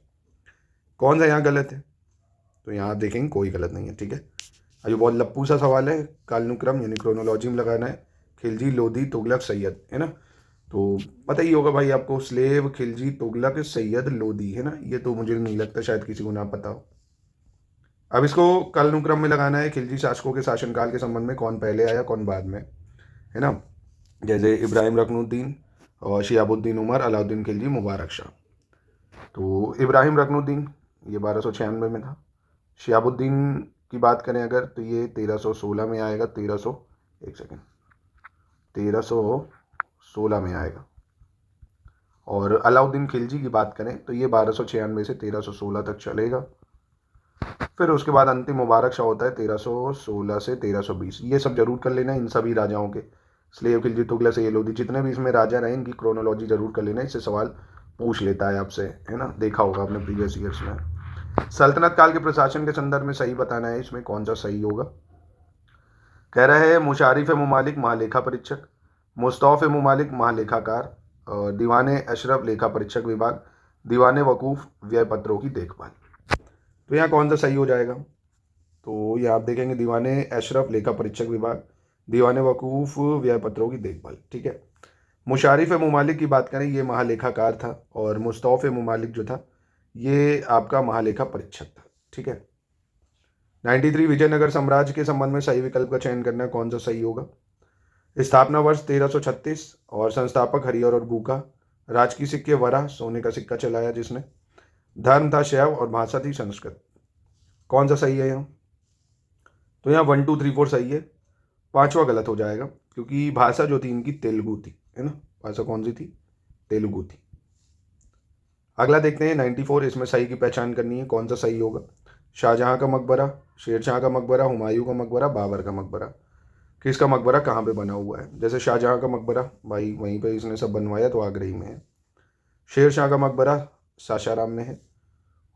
कौन सा यहाँ गलत है? तो यहाँ आप देखेंगे कोई गलत नहीं है, ठीक है। अभी बहुत लप्पू सा सवाल है, कालानुक्रम यानी क्रोनोलॉजी में लगाना है। खिलजी, लोधी, तुगलक, सैयद, है ना, तो पता ही होगा भाई आपको। स्लेव, खिलजी, तुगलक, सैयद, लोधी, है ना, ये तो मुझे नहीं लगता शायद किसी को ना पता हो। अब इसको कालानुक्रम में लगाना है। खिलजी शासकों के शासनकाल के संबंध में कौन पहले आया कौन बाद में, है ना, जैसे इब्राहिम रकनुद्दीन और शिहाबुद्दीन उमर, अलाउद्दीन खिलजी, मुबारक शाह। तो इब्राहिम रकनुद्दीन ये 1296 में था। शिहाबुद्दीन की बात करें अगर तो ये 1316 में आएगा। 1316 में आएगा। और अलाउद्दीन खिलजी की बात करें तो ये 1296 से 1316 तक चलेगा। फिर उसके बाद अंतिम मुबारक शाह होता है 1316 से 1320। ये सब जरूर कर लेना इन सभी राजाओं के, स्लेव, खिलजी, तुगलक, सैयद, लोधी, जितने भी इसमें राजा रहे इनकी क्रोनोलॉजी जरूर कर लेना। इससे सवाल पूछ लेता है आपसे, है ना, देखा होगा आपने प्रीवियस ईयर्स में। सल्तनत काल के प्रशासन के संदर्भ में सही बताना है। इसमें कौन सा सही होगा? कह रहा है मुशारिफ मुमालिक महालेखा परीक्षक, मुस्तौफ मुमालिक महालेखाकार, दीवान अशरफ लेखा परीक्षक विभाग, दीवान वकूफ़ व्यय पत्रों की देखभाल। तो यहाँ कौन सा सही हो जाएगा? तो यहाँ आप देखेंगे दीवान अशरफ लेखा परीक्षक विभाग, दीवान वकूफ़ व्यय पत्रों की देखभाल, ठीक है। मुशारिफ मुमालिक की बात करें ये महालेखाकार था और मुस्तौफ मुमालिक जो था ये आपका महालेखा परीक्षक था, ठीक है। 93 विजयनगर साम्राज्य के संबंध में सही विकल्प का चयन करना है। कौन सा सही होगा? स्थापना वर्ष 1336 और संस्थापक हरिहर और गूका, राजकीय सिक्के वरा, सोने का सिक्का चलाया जिसने, धर्म था शैव और भाषा थी संस्कृत। कौन सा सही है यहाँ? तो यहाँ 1 2 3 4 सही है, पांचवा गलत हो जाएगा क्योंकि भाषा जो थी इनकी तेलुगु थी, है ना। भाषा कौन सी थी? तेलुगु थी। अगला देखते हैं 94। इसमें सही की पहचान करनी है। कौन सा सही होगा? शाहजहां का मकबरा, शेरशाह का मकबरा, हुमायूं का मकबरा, बाबर का मकबरा। किसका मकबरा कहाँ पे बना हुआ है? जैसे शाहजहां का मकबरा भाई वहीं पे इसने सब बनवाया तो आगरा ही में है। शेरशाह का मकबरा सासाराम में है।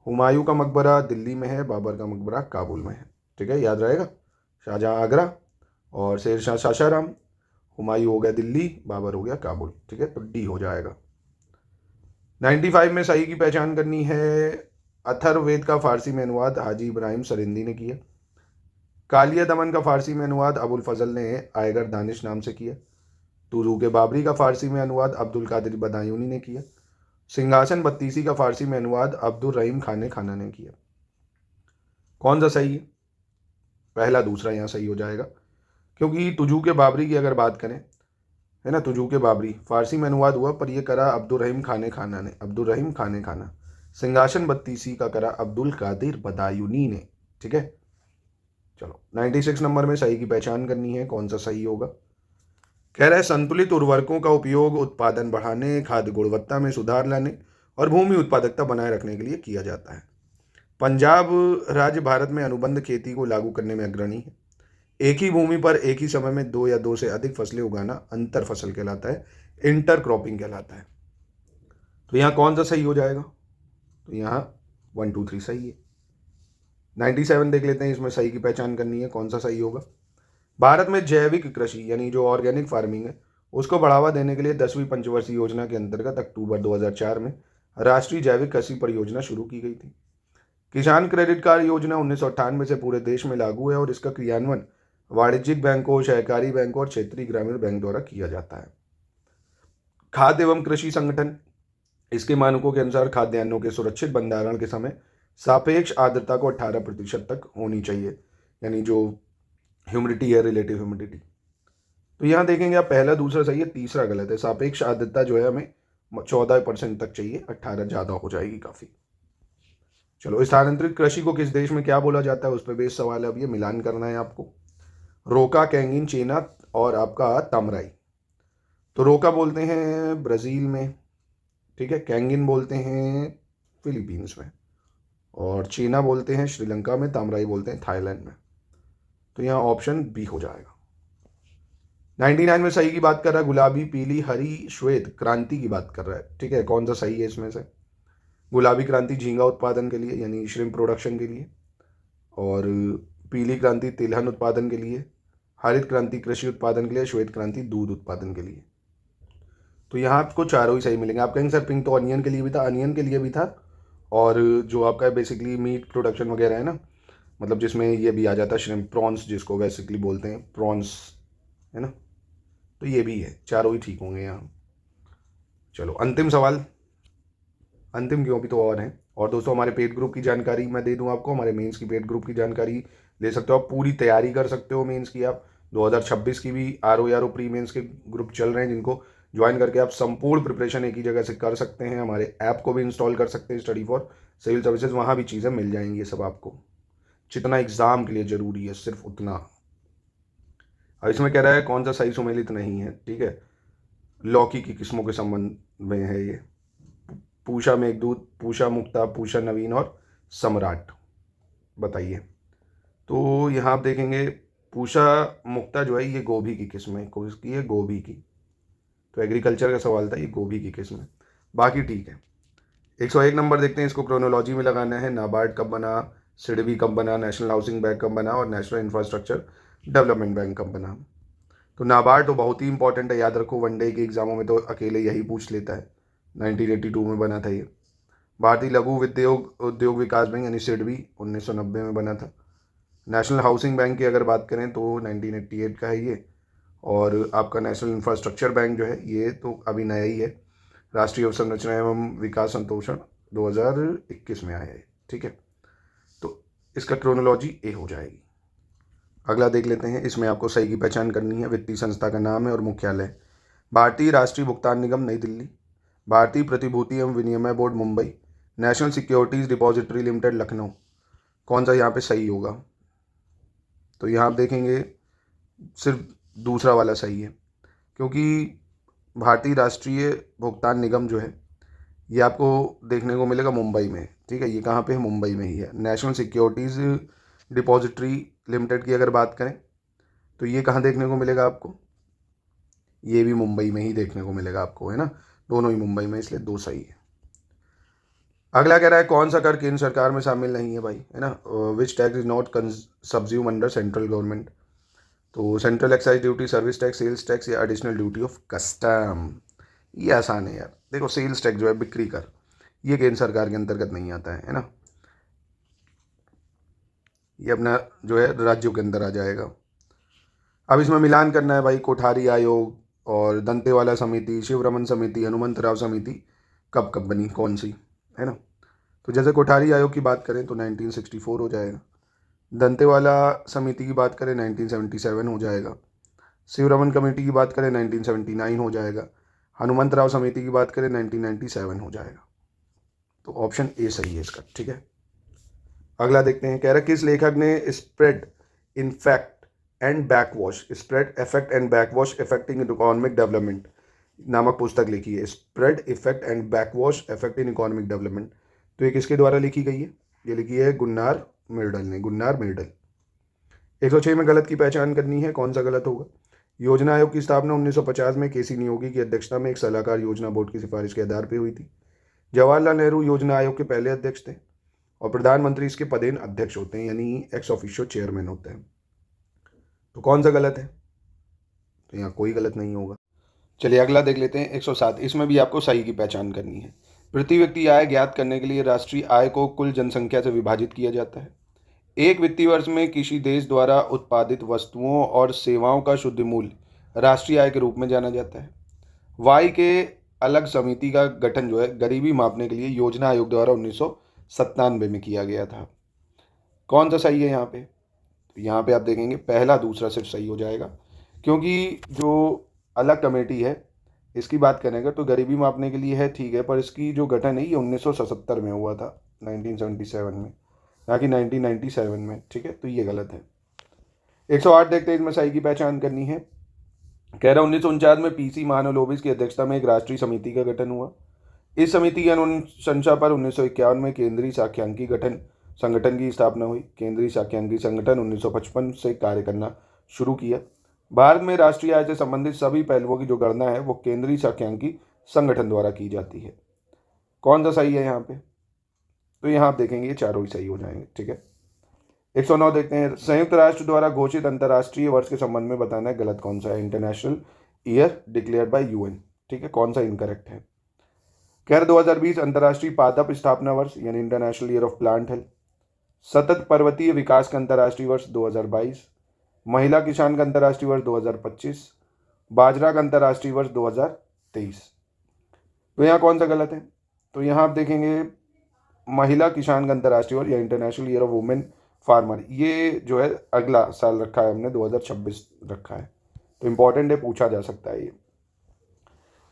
हुमायूं का मकबरा दिल्ली में है। बाबर का मकबरा काबुल में है, ठीक है, याद रहेगा। शाहजहां आगरा और शेरशाह सासाराम, हुमायूं हो गया दिल्ली, बाबर हो गया काबुल, ठीक है, तो डी हो जाएगा। 95 में सही की पहचान करनी है। अथर्ववेद का फारसी में अनुवाद हाजी इब्राहिम सरिंदी ने किया। कालिया दमन का फारसी में अनुवाद अबुल फजल ने आयगर दानिश नाम से किया। तुरूक बाबरी का फारसी में अनुवाद अब्दुल कादिर बदायूनी ने किया। सिंहासन बत्तीसी का फारसी में अनुवाद अब्दुल रहीम खाने खाना ने किया। कौन सा सही है? पहला दूसरा यहाँ सही हो जाएगा क्योंकि तुजूक बाबरी की अगर बात करें, है ना, तुजूक बाबरी फारसी में अनुवाद हुआ पर यह करा अब्दुल रहीम खाने खाना ने, अब्दुल रहीम खाने खाना। सिंहासन बत्तीसी का करा अब्दुल कादिर बदायूनी ने, ठीक है। चलो 96 नंबर में सही की पहचान करनी है। कौन सा सही होगा? कह रहा है संतुलित उर्वरकों का उपयोग उत्पादन बढ़ाने, खाद्य गुणवत्ता में सुधार लाने और भूमि उत्पादकता बनाए रखने के लिए किया जाता है। पंजाब राज्य भारत में अनुबंध खेती को लागू करने में अग्रणी है। एक ही भूमि पर एक ही समय में 2 या 2 से अधिक फसलें उगाना अंतर फसल कहलाता है, इंटर क्रॉपिंग कहलाता है। तो यहाँ कौन सा सही हो जाएगा? तो यहाँ 1 2 3 सही है। 97 देख लेते हैं, इसमें सही की पहचान करनी है, कौन सा सही होगा। भारत में जैविक कृषि यानी जो ऑर्गेनिक फार्मिंग है उसको बढ़ावा देने के लिए 10वीं पंचवर्षीय योजना के अंतर्गत अक्टूबर 2004 में राष्ट्रीय जैविक कृषि परियोजना शुरू की गई थी। किसान क्रेडिट कार्ड योजना 1998 से पूरे देश में लागू है और इसका क्रियान्वयन वाणिज्यिक बैंकों, सहकारी बैंकों और क्षेत्रीय ग्रामीण बैंक द्वारा किया जाता है। खाद्य एवं कृषि संगठन इसके मानकों के अनुसार खाद्यान्नों के सुरक्षित भंडारण के समय सापेक्ष आर्द्रता को 18% तक होनी चाहिए, यानी जो ह्यूमिडिटी है, रिलेटिव ह्यूमिडिटी। तो यहाँ देखेंगे आप, पहला दूसरा सही है, तीसरा गलत है। सापेक्ष आर्द्रता जो है हमें 14% तक चाहिए, 18 ज़्यादा हो जाएगी काफ़ी। चलो, स्थानांतरित कृषि को किस देश में क्या बोला जाता है उस पर बेस सवाल है। अब ये मिलान करना है आपको। रोका, कैंगिन, चेना और आपका तमराई। तो रोका बोलते हैं ब्राज़ील में, ठीक है, कैंगिन बोलते हैं फिलीपींस में, और चीना बोलते हैं श्रीलंका में, तामराई बोलते हैं थाईलैंड में। तो यहाँ ऑप्शन बी हो जाएगा। 99 में सही की बात कर रहा है, गुलाबी, पीली, हरी, श्वेत क्रांति की बात कर रहा है, ठीक है। कौन सा सही है इसमें से? गुलाबी क्रांति झींगा उत्पादन के लिए यानी श्रिम्प प्रोडक्शन के लिए, और पीली क्रांति तिलहन उत्पादन के लिए, हरित क्रांति कृषि उत्पादन के लिए, श्वेत क्रांति दूध उत्पादन के लिए। तो यहाँ आपको चारों ही सही मिलेंगे। आप कहेंगे सर पिंक तो अनियन के लिए भी था, अनियन के लिए भी था, और जो आपका बेसिकली मीट प्रोडक्शन वगैरह है ना, मतलब जिसमें ये भी आ जाता है श्रिम्प, प्रॉन्स जिसको बेसिकली बोलते हैं, प्रॉन्स है ना, तो ये भी है। चारों ही ठीक होंगे यहाँ। चलो अंतिम सवाल। अंतिम क्यों, भी तो और हैं। और दोस्तों हमारे पेड ग्रुप की जानकारी मैं दे दूं आपको, हमारे मेंस की पेड ग्रुप की जानकारी ले सकते हो आप, पूरी तैयारी कर सकते हो मेंस की। आप 2026 की भी आर प्री मेंस के ग्रुप चल रहे हैं, जिनको ज्वाइन करके आप संपूर्ण प्रिपरेशन एक ही जगह से कर सकते हैं। हमारे ऐप को भी इंस्टॉल कर सकते हैं, स्टडी फॉर सिविल सर्विसेज, वहाँ भी चीज़ें मिल जाएंगी ये सब आपको, जितना एग्ज़ाम के लिए ज़रूरी है सिर्फ उतना। अब इसमें कह रहा है कौन सा सही सुमेलित नहीं है, ठीक है। लौकी की किस्मों के संबंध में है ये। पूषा मेघदूत, पूषा मुक्ता, पूषा नवीन और सम्राट, बताइए। तो यहाँ आप देखेंगे पूषा मुक्ता जो है ये गोभी की किस्म है, किसकी है? गोभी की। तो एग्रीकल्चर का सवाल था, ये गोभी की किस्म है। बाकी ठीक है। 101 नंबर देखते हैं, इसको क्रोनोलॉजी में लगाना है। नाबार्ड कब बना, सिडबी कब बना, नेशनल हाउसिंग बैंक कब बना और नेशनल इंफ्रास्ट्रक्चर डेवलपमेंट बैंक कब बना। तो नाबार्ड तो बहुत ही इंपॉर्टेंट है, याद रखो, वनडे के एग्जामों में तो अकेले यही पूछ लेता है। 1982 में बना था ये। भारतीय लघु उद्योग विकास बैंक यानी सिडबी 1990 में बना था। नेशनल हाउसिंग बैंक की अगर बात करें तो 1988 का है ये। और आपका नेशनल इंफ्रास्ट्रक्चर बैंक जो है ये तो अभी नया ही है, राष्ट्रीय अवसंरचना एवं विकास संतोषण 2021 में आया है, ठीक है। तो इसका क्रोनोलॉजी ए हो जाएगी। अगला देख लेते हैं, इसमें आपको सही की पहचान करनी है। वित्तीय संस्था का नाम है और मुख्यालय भारतीय राष्ट्रीय भुगतान निगम नई दिल्ली, भारतीय प्रतिभूति एवं विनिमय board Mumbai, national securities depository limited Lucknow. कौन सा यहाँ पे सही होगा? तो यहाँ आप देखेंगे सिर्फ दूसरा वाला सही है, क्योंकि भारतीय राष्ट्रीय भुगतान निगम जो है ये आपको देखने को मिलेगा मुंबई में, ठीक है। ये कहाँ पे है? मुंबई में ही है। नेशनल सिक्योरिटीज़ डिपॉजिटरी लिमिटेड की अगर बात करें तो ये कहाँ देखने को मिलेगा आपको? ये भी मुंबई में ही देखने को मिलेगा आपको, है ना। दोनों ही मुंबई में, इसलिए दो सही है। अगला कह रहा है कौन सा कर केंद्र सरकार में शामिल नहीं है भाई, है ना। Which tax is not subsumed under central government. तो central excise duty, service tax, sales tax या एडिशनल ड्यूटी ऑफ कस्टम। ये आसान है यार। देखो सेल्स टैक्स जो है बिक्री कर, ये केंद्र सरकार के अंतर्गत नहीं आता है ना। ये अपना जो है राज्यों के अंदर आ जाएगा। अब इसमें मिलान करना है भाई। कोठारी आयोग और दंतेवाला समिति, शिवरमन समिति, हनुमंतराव समिति कब कब बनी, कौन सी, है ना। तो जैसे कोठारी आयोग की बात करें तो 1964 हो जाएगा। दंतेवाला समिति की बात करें 1977 हो जाएगा। शिवरमन कमेटी की बात करें 1979 हो जाएगा। हनुमंतराव समिति की बात करें 1997 हो जाएगा। तो ऑप्शन ए सही है इसका, ठीक है। अगला देखते हैं, कह रहा है किस लेखक ने spread, in fact and backwash, spread effect and backwash effecting economic development नामक पुस्तक लिखी है। Spread effect and backwash effect in economic development, तो ये किसके द्वारा लिखी गई है? ये लिखी है गुन्नार मिर्डल ने, गुन्नार मिर्डल। 106 में गलत की पहचान करनी है, कौन सा गलत होगा? योजना आयोग की स्थापना 1950 में केसी नियोगी की अध्यक्षता में एक सलाहकार योजना बोर्ड की सिफारिश के आधार पर हुई थी। जवाहरलाल नेहरू योजना आयोग के पहले अध्यक्ष थे और प्रधानमंत्री इसके पदेन अध्यक्ष होते हैं, यानी एक्स ऑफिशियो चेयरमैन होते हैं। तो कौन सा गलत है? तो यहाँ कोई गलत नहीं होगा। चलिए अगला देख लेते हैं 107। इसमें भी आपको सही की पहचान करनी है। प्रति व्यक्ति आय ज्ञात करने के लिए राष्ट्रीय आय को कुल जनसंख्या से विभाजित किया जाता है। एक वित्तीय वर्ष में किसी देश द्वारा उत्पादित वस्तुओं और सेवाओं का शुद्ध मूल्य राष्ट्रीय आय के रूप में जाना जाता है। वाई के अलग समिति का गठन जो है गरीबी मापने के लिए योजना आयोग द्वारा 1997 में किया गया था। कौन सा सही है यहाँ पे? तो यहाँ पे आप देखेंगे पहला दूसरा सिर्फ सही हो जाएगा, क्योंकि जो अलग कमेटी है इसकी बात करेंगे तो गरीबी मापने के लिए है, ठीक है, पर इसकी जो गठन है ये 1977 में हुआ था, 1977 में, ना कि 1997 में, ठीक है, तो ये गलत है। 108 देखते हैं, इसमें सही की पहचान करनी है। कह रहा 1949 में पीसी महानलोबिस की अध्यक्षता में एक राष्ट्रीय समिति का गठन हुआ। इस समिति की अनुशंसा पर 1951 में केंद्रीय सांख्यिकी संगठन की स्थापना हुई। केंद्रीय सांख्यिकी संगठन 1955 से कार्य करना शुरू किया। भारत में राष्ट्रीय आय से संबंधित सभी पहलुओं की जो गणना है वो केंद्रीय सांख्यिकी संगठन द्वारा की जाती है। कौन सा सही है यहाँ पे? तो यहाँ आप देखेंगे ये चारों ही सही हो जाएंगे, ठीक है। 109 देखते हैं, संयुक्त राष्ट्र द्वारा घोषित अंतर्राष्ट्रीय वर्ष के संबंध में बताना है गलत कौन सा है। International year declared by UN, ठीक है, कौन सा इनकरेक्ट है? खैर 2020 अंतर्राष्ट्रीय पादप स्थापना वर्ष यानी international year of plant health. सतत पर्वतीय विकास का अंतर्राष्ट्रीय वर्ष 2022। महिला किसान का अंतर्राष्ट्रीय वर्ष 2025। बाजरा का अंतर्राष्ट्रीय वर्ष 2023। तो यहाँ कौन सा गलत है? तो यहाँ आप देखेंगे महिला किसान का अंतर्राष्ट्रीय वर्ष या international year of women farmer, ये जो है अगला साल रखा है हमने, 2026 रखा है, तो इंपॉर्टेंट है, पूछा जा सकता है ये।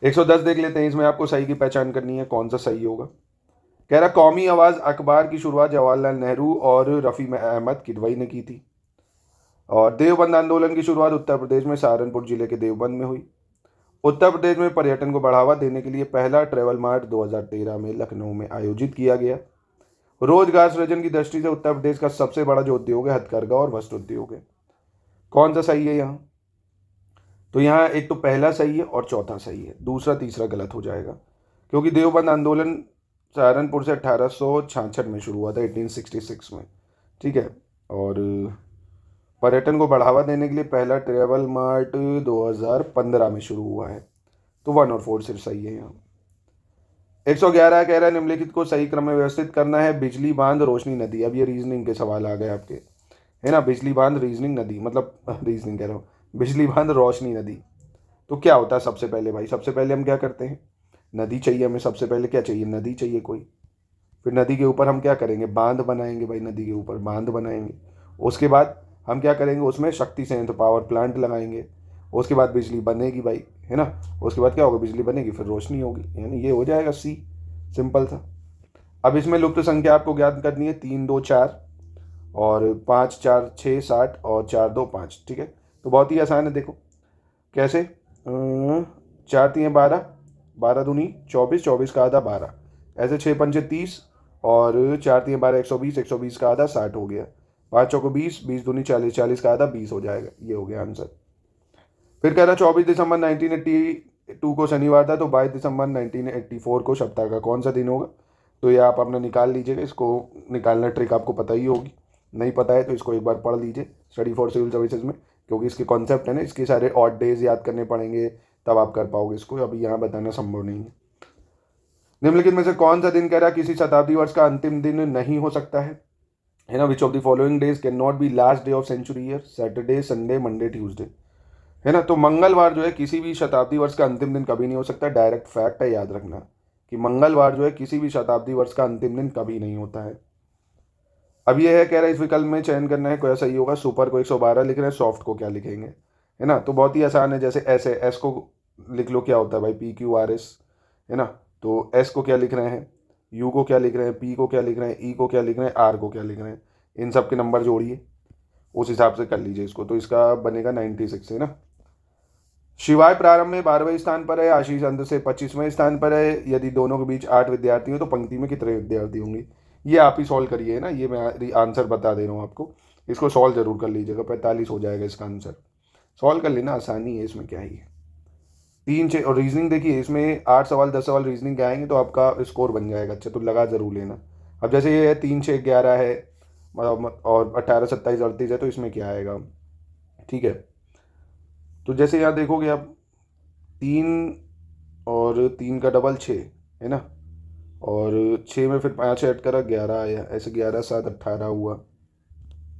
110 देख लेते हैं, इसमें आपको सही की पहचान करनी है, कौन सा सही होगा। कह रहा कौमी आवाज़ अखबार की शुरुआत जवाहरलाल नेहरू और रफ़ी अहमद किदवई ने की थी। और देवबंद आंदोलन की शुरुआत उत्तर प्रदेश में सहारनपुर जिले के देवबंद में हुई। उत्तर प्रदेश में पर्यटन को बढ़ावा देने के लिए पहला ट्रैवल मार्ट 2013 में लखनऊ में आयोजित किया गया। रोजगार सृजन की दृष्टि से उत्तर प्रदेश का सबसे बड़ा जो उद्योग है हथकरघा और वस्त्र उद्योग है। कौन सा सही है यहाँ? तो यहाँ एक तो पहला सही है और चौथा सही है, दूसरा तीसरा गलत हो जाएगा, क्योंकि देवबंद आंदोलन सहारनपुर से 1866 में शुरू हुआ था, 1866 में, ठीक है। और पर्यटन को बढ़ावा देने के लिए पहला ट्रैवल मार्ट 2015 में शुरू हुआ है, तो 1 और 4 सिर्फ सही है यहाँ। 111 कह रहा है निम्नलिखित को सही क्रम में व्यवस्थित करना है। बिजली बांध रोशनी नदी, अब ये रीजनिंग के सवाल आ गए आपके, है ना। बिजली बांध रीजनिंग नदी, मतलब रीजनिंग कह रहा हूँ, बिजली बांध रोशनी नदी, तो क्या होता है सबसे पहले भाई? सबसे पहले हम क्या करते हैं, नदी चाहिए हमें, सबसे पहले क्या चाहिए, नदी चाहिए कोई, फिर नदी के ऊपर हम क्या करेंगे, बांध बनाएंगे भाई, नदी के ऊपर बांध बनाएंगे। उसके बाद हम क्या करेंगे, उसमें शक्ति संयंत्र पावर प्लांट लगाएंगे। उसके बाद बिजली बनेगी भाई, है ना। उसके बाद क्या होगा, बिजली बनेगी, फिर रोशनी होगी, यानी ये हो जाएगा सी, सिंपल था। अब इसमें लुप्त संख्या आपको ज्ञात करनी है, 3 2 4 और 5 4 6 7 और 4 2 5, ठीक है। तो बहुत ही आसान है, देखो कैसे, 4 3 12, 12 दूनी 24, 24 का आधा 12, ऐसे 6 पंचे 30 और 4 3 12 120, 120 का आधा 60 हो गया, 5 चौको 20, 20 दूनी 40, 40 का आधा 20 हो जाएगा, ये हो गया आंसर। फिर कह रहा 24 दिसंबर 1982 को शनिवार था, तो 22 दिसंबर 1984 को सप्ताह का कौन सा दिन होगा? तो ये आप अपना निकाल लीजिएगा, इसको निकालना ट्रिक आपको पता ही होगी, नहीं पता है तो इसको एक बार पढ़ लीजिए स्टडी फॉर सिविल सर्विसेज में, क्योंकि इसके कॉन्सेप्ट है ना, इसके सारे ऑड डेज याद करने पड़ेंगे, तब आप कर पाओगे इसको, अभी यहाँ बताना संभव नहीं है। निम्नलिखित में से कौन सा दिन कह रहा किसी शताब्दी वर्ष का अंतिम दिन नहीं हो सकता है ना। Which of the following days can not be last day of century year, Saturday Sunday Monday Tuesday, है ना। तो मंगलवार जो है किसी भी शताब्दी वर्ष का अंतिम दिन कभी नहीं हो सकता, डायरेक्ट फैक्ट है, याद रखना कि मंगलवार जो है किसी भी शताब्दी वर्ष का अंतिम दिन कभी नहीं होता है। अब ये है कह रहा है इस विकल्प में चयन करना है, क्या सही होगा। सुपर को 112 लिख रहे हैं, सॉफ्ट को क्या लिखेंगे, है ना। तो बहुत ही आसान है, जैसे ऐसे एस को लिख लो, क्या होता है भाई, PQRS, है ना। तो एस को क्या लिख रहे हैं, यू को क्या लिख रहे हैं, पी को क्या लिख रहे हैं, ई को क्या लिख रहे हैं, आर को क्या लिख रहे हैं, इन सब के नंबर जोड़िए, उस हिसाब से कर लीजिए इसको, तो इसका बनेगा 96 है ना। शिवाय प्रारंभ में 12वें स्थान पर है, आशीष अंत से 25वें स्थान पर है। यदि दोनों के बीच 8 विद्यार्थी हो तो पंक्ति में कितने विद्यार्थी होंगे, ये आप ही सॉल्व करिए ना, ये मैं आंसर बता दे रहा हूँ आपको, इसको सॉल्व जरूर कर लीजिएगा। 45 हो जाएगा इसका आंसर, सॉल्व कर लेना, आसानी है इसमें, क्या ही है। 3 6 और रीजनिंग देखिए, इसमें 8 सवाल 10 सवाल रीजनिंग के आएंगे तो आपका स्कोर बन जाएगा अच्छा, तो लगा जरूर लेना। अब जैसे ये है 3 6 11 है और 18 27 38 है, तो इसमें क्या आएगा, ठीक है। तो जैसे यहाँ देखोगे आप 3 और 3 का डबल 6 है ना, और 6 में फिर 5 ऐड करा 11 आया, ऐसे 11 7 18 हुआ,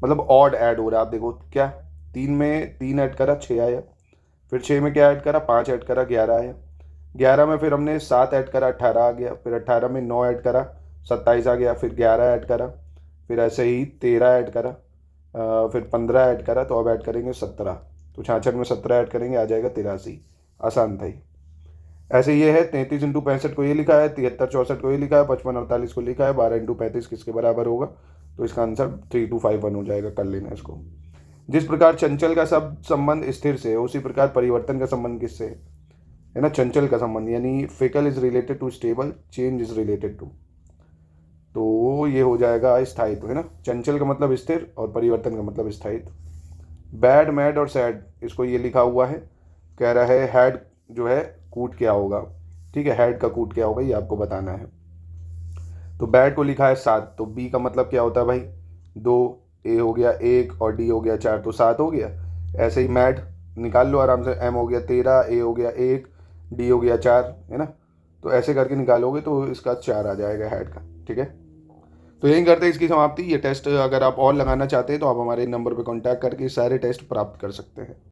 मतलब ऑड ऐड हो रहा है। आप देखो क्या, 3 में 3 ऐड करा 6 आया, फिर 6 में क्या ऐड करा 5 ऐड करा 11 आया, 11 में फिर हमने 7 ऐड करा 18 आ गया, फिर 18 में 9 ऐड करा 27 आ गया, फिर 11 ऐड करा, फिर ऐसे ही 13 ऐड करा, फिर 15 ऐड करा, तो अब ऐड करेंगे 17, तो 66 में 17 ऐड करेंगे आ जाएगा 83। आसान था ये। ऐसे ये है 33 इंटू 65 को ये लिखा है, 73 64 को ये लिखा है, 55 48 को लिखा है, 12 इंटू 35 किसके बराबर होगा, तो इसका आंसर 3251 हो जाएगा, कर लेना इसको। जिस प्रकार चंचल का सब संबंध स्थिर से है, उसी प्रकार परिवर्तन का संबंध किससे है ना, चंचल का संबंध, यानी fickle is related to stable, change is related to, तो ये हो जाएगा स्थायित्व है ना। चंचल का मतलब स्थिर और परिवर्तन का मतलब स्थायित्व। बैड मैड और सैड, इसको ये लिखा हुआ है, कह रहा है हैड जो है कूट क्या होगा, ठीक है, हेड का कूट क्या होगा ये आपको बताना है। तो बैड को लिखा है 7, तो बी का मतलब क्या होता है भाई 2, ए हो गया 1 और डी हो गया 4, तो 7 हो गया। ऐसे ही मैड निकाल लो आराम से, एम हो गया 13, ए हो गया 1, डी हो गया 4 है ना, तो ऐसे करके निकालोगे तो इसका 4 आ जाएगा हेड का, ठीक है। तो यही करते हैं इसकी समाप्ति। ये टेस्ट अगर आप और लगाना चाहते हैं तो आप हमारे नंबर पर कॉन्टैक्ट करके सारे टेस्ट प्राप्त कर सकते हैं।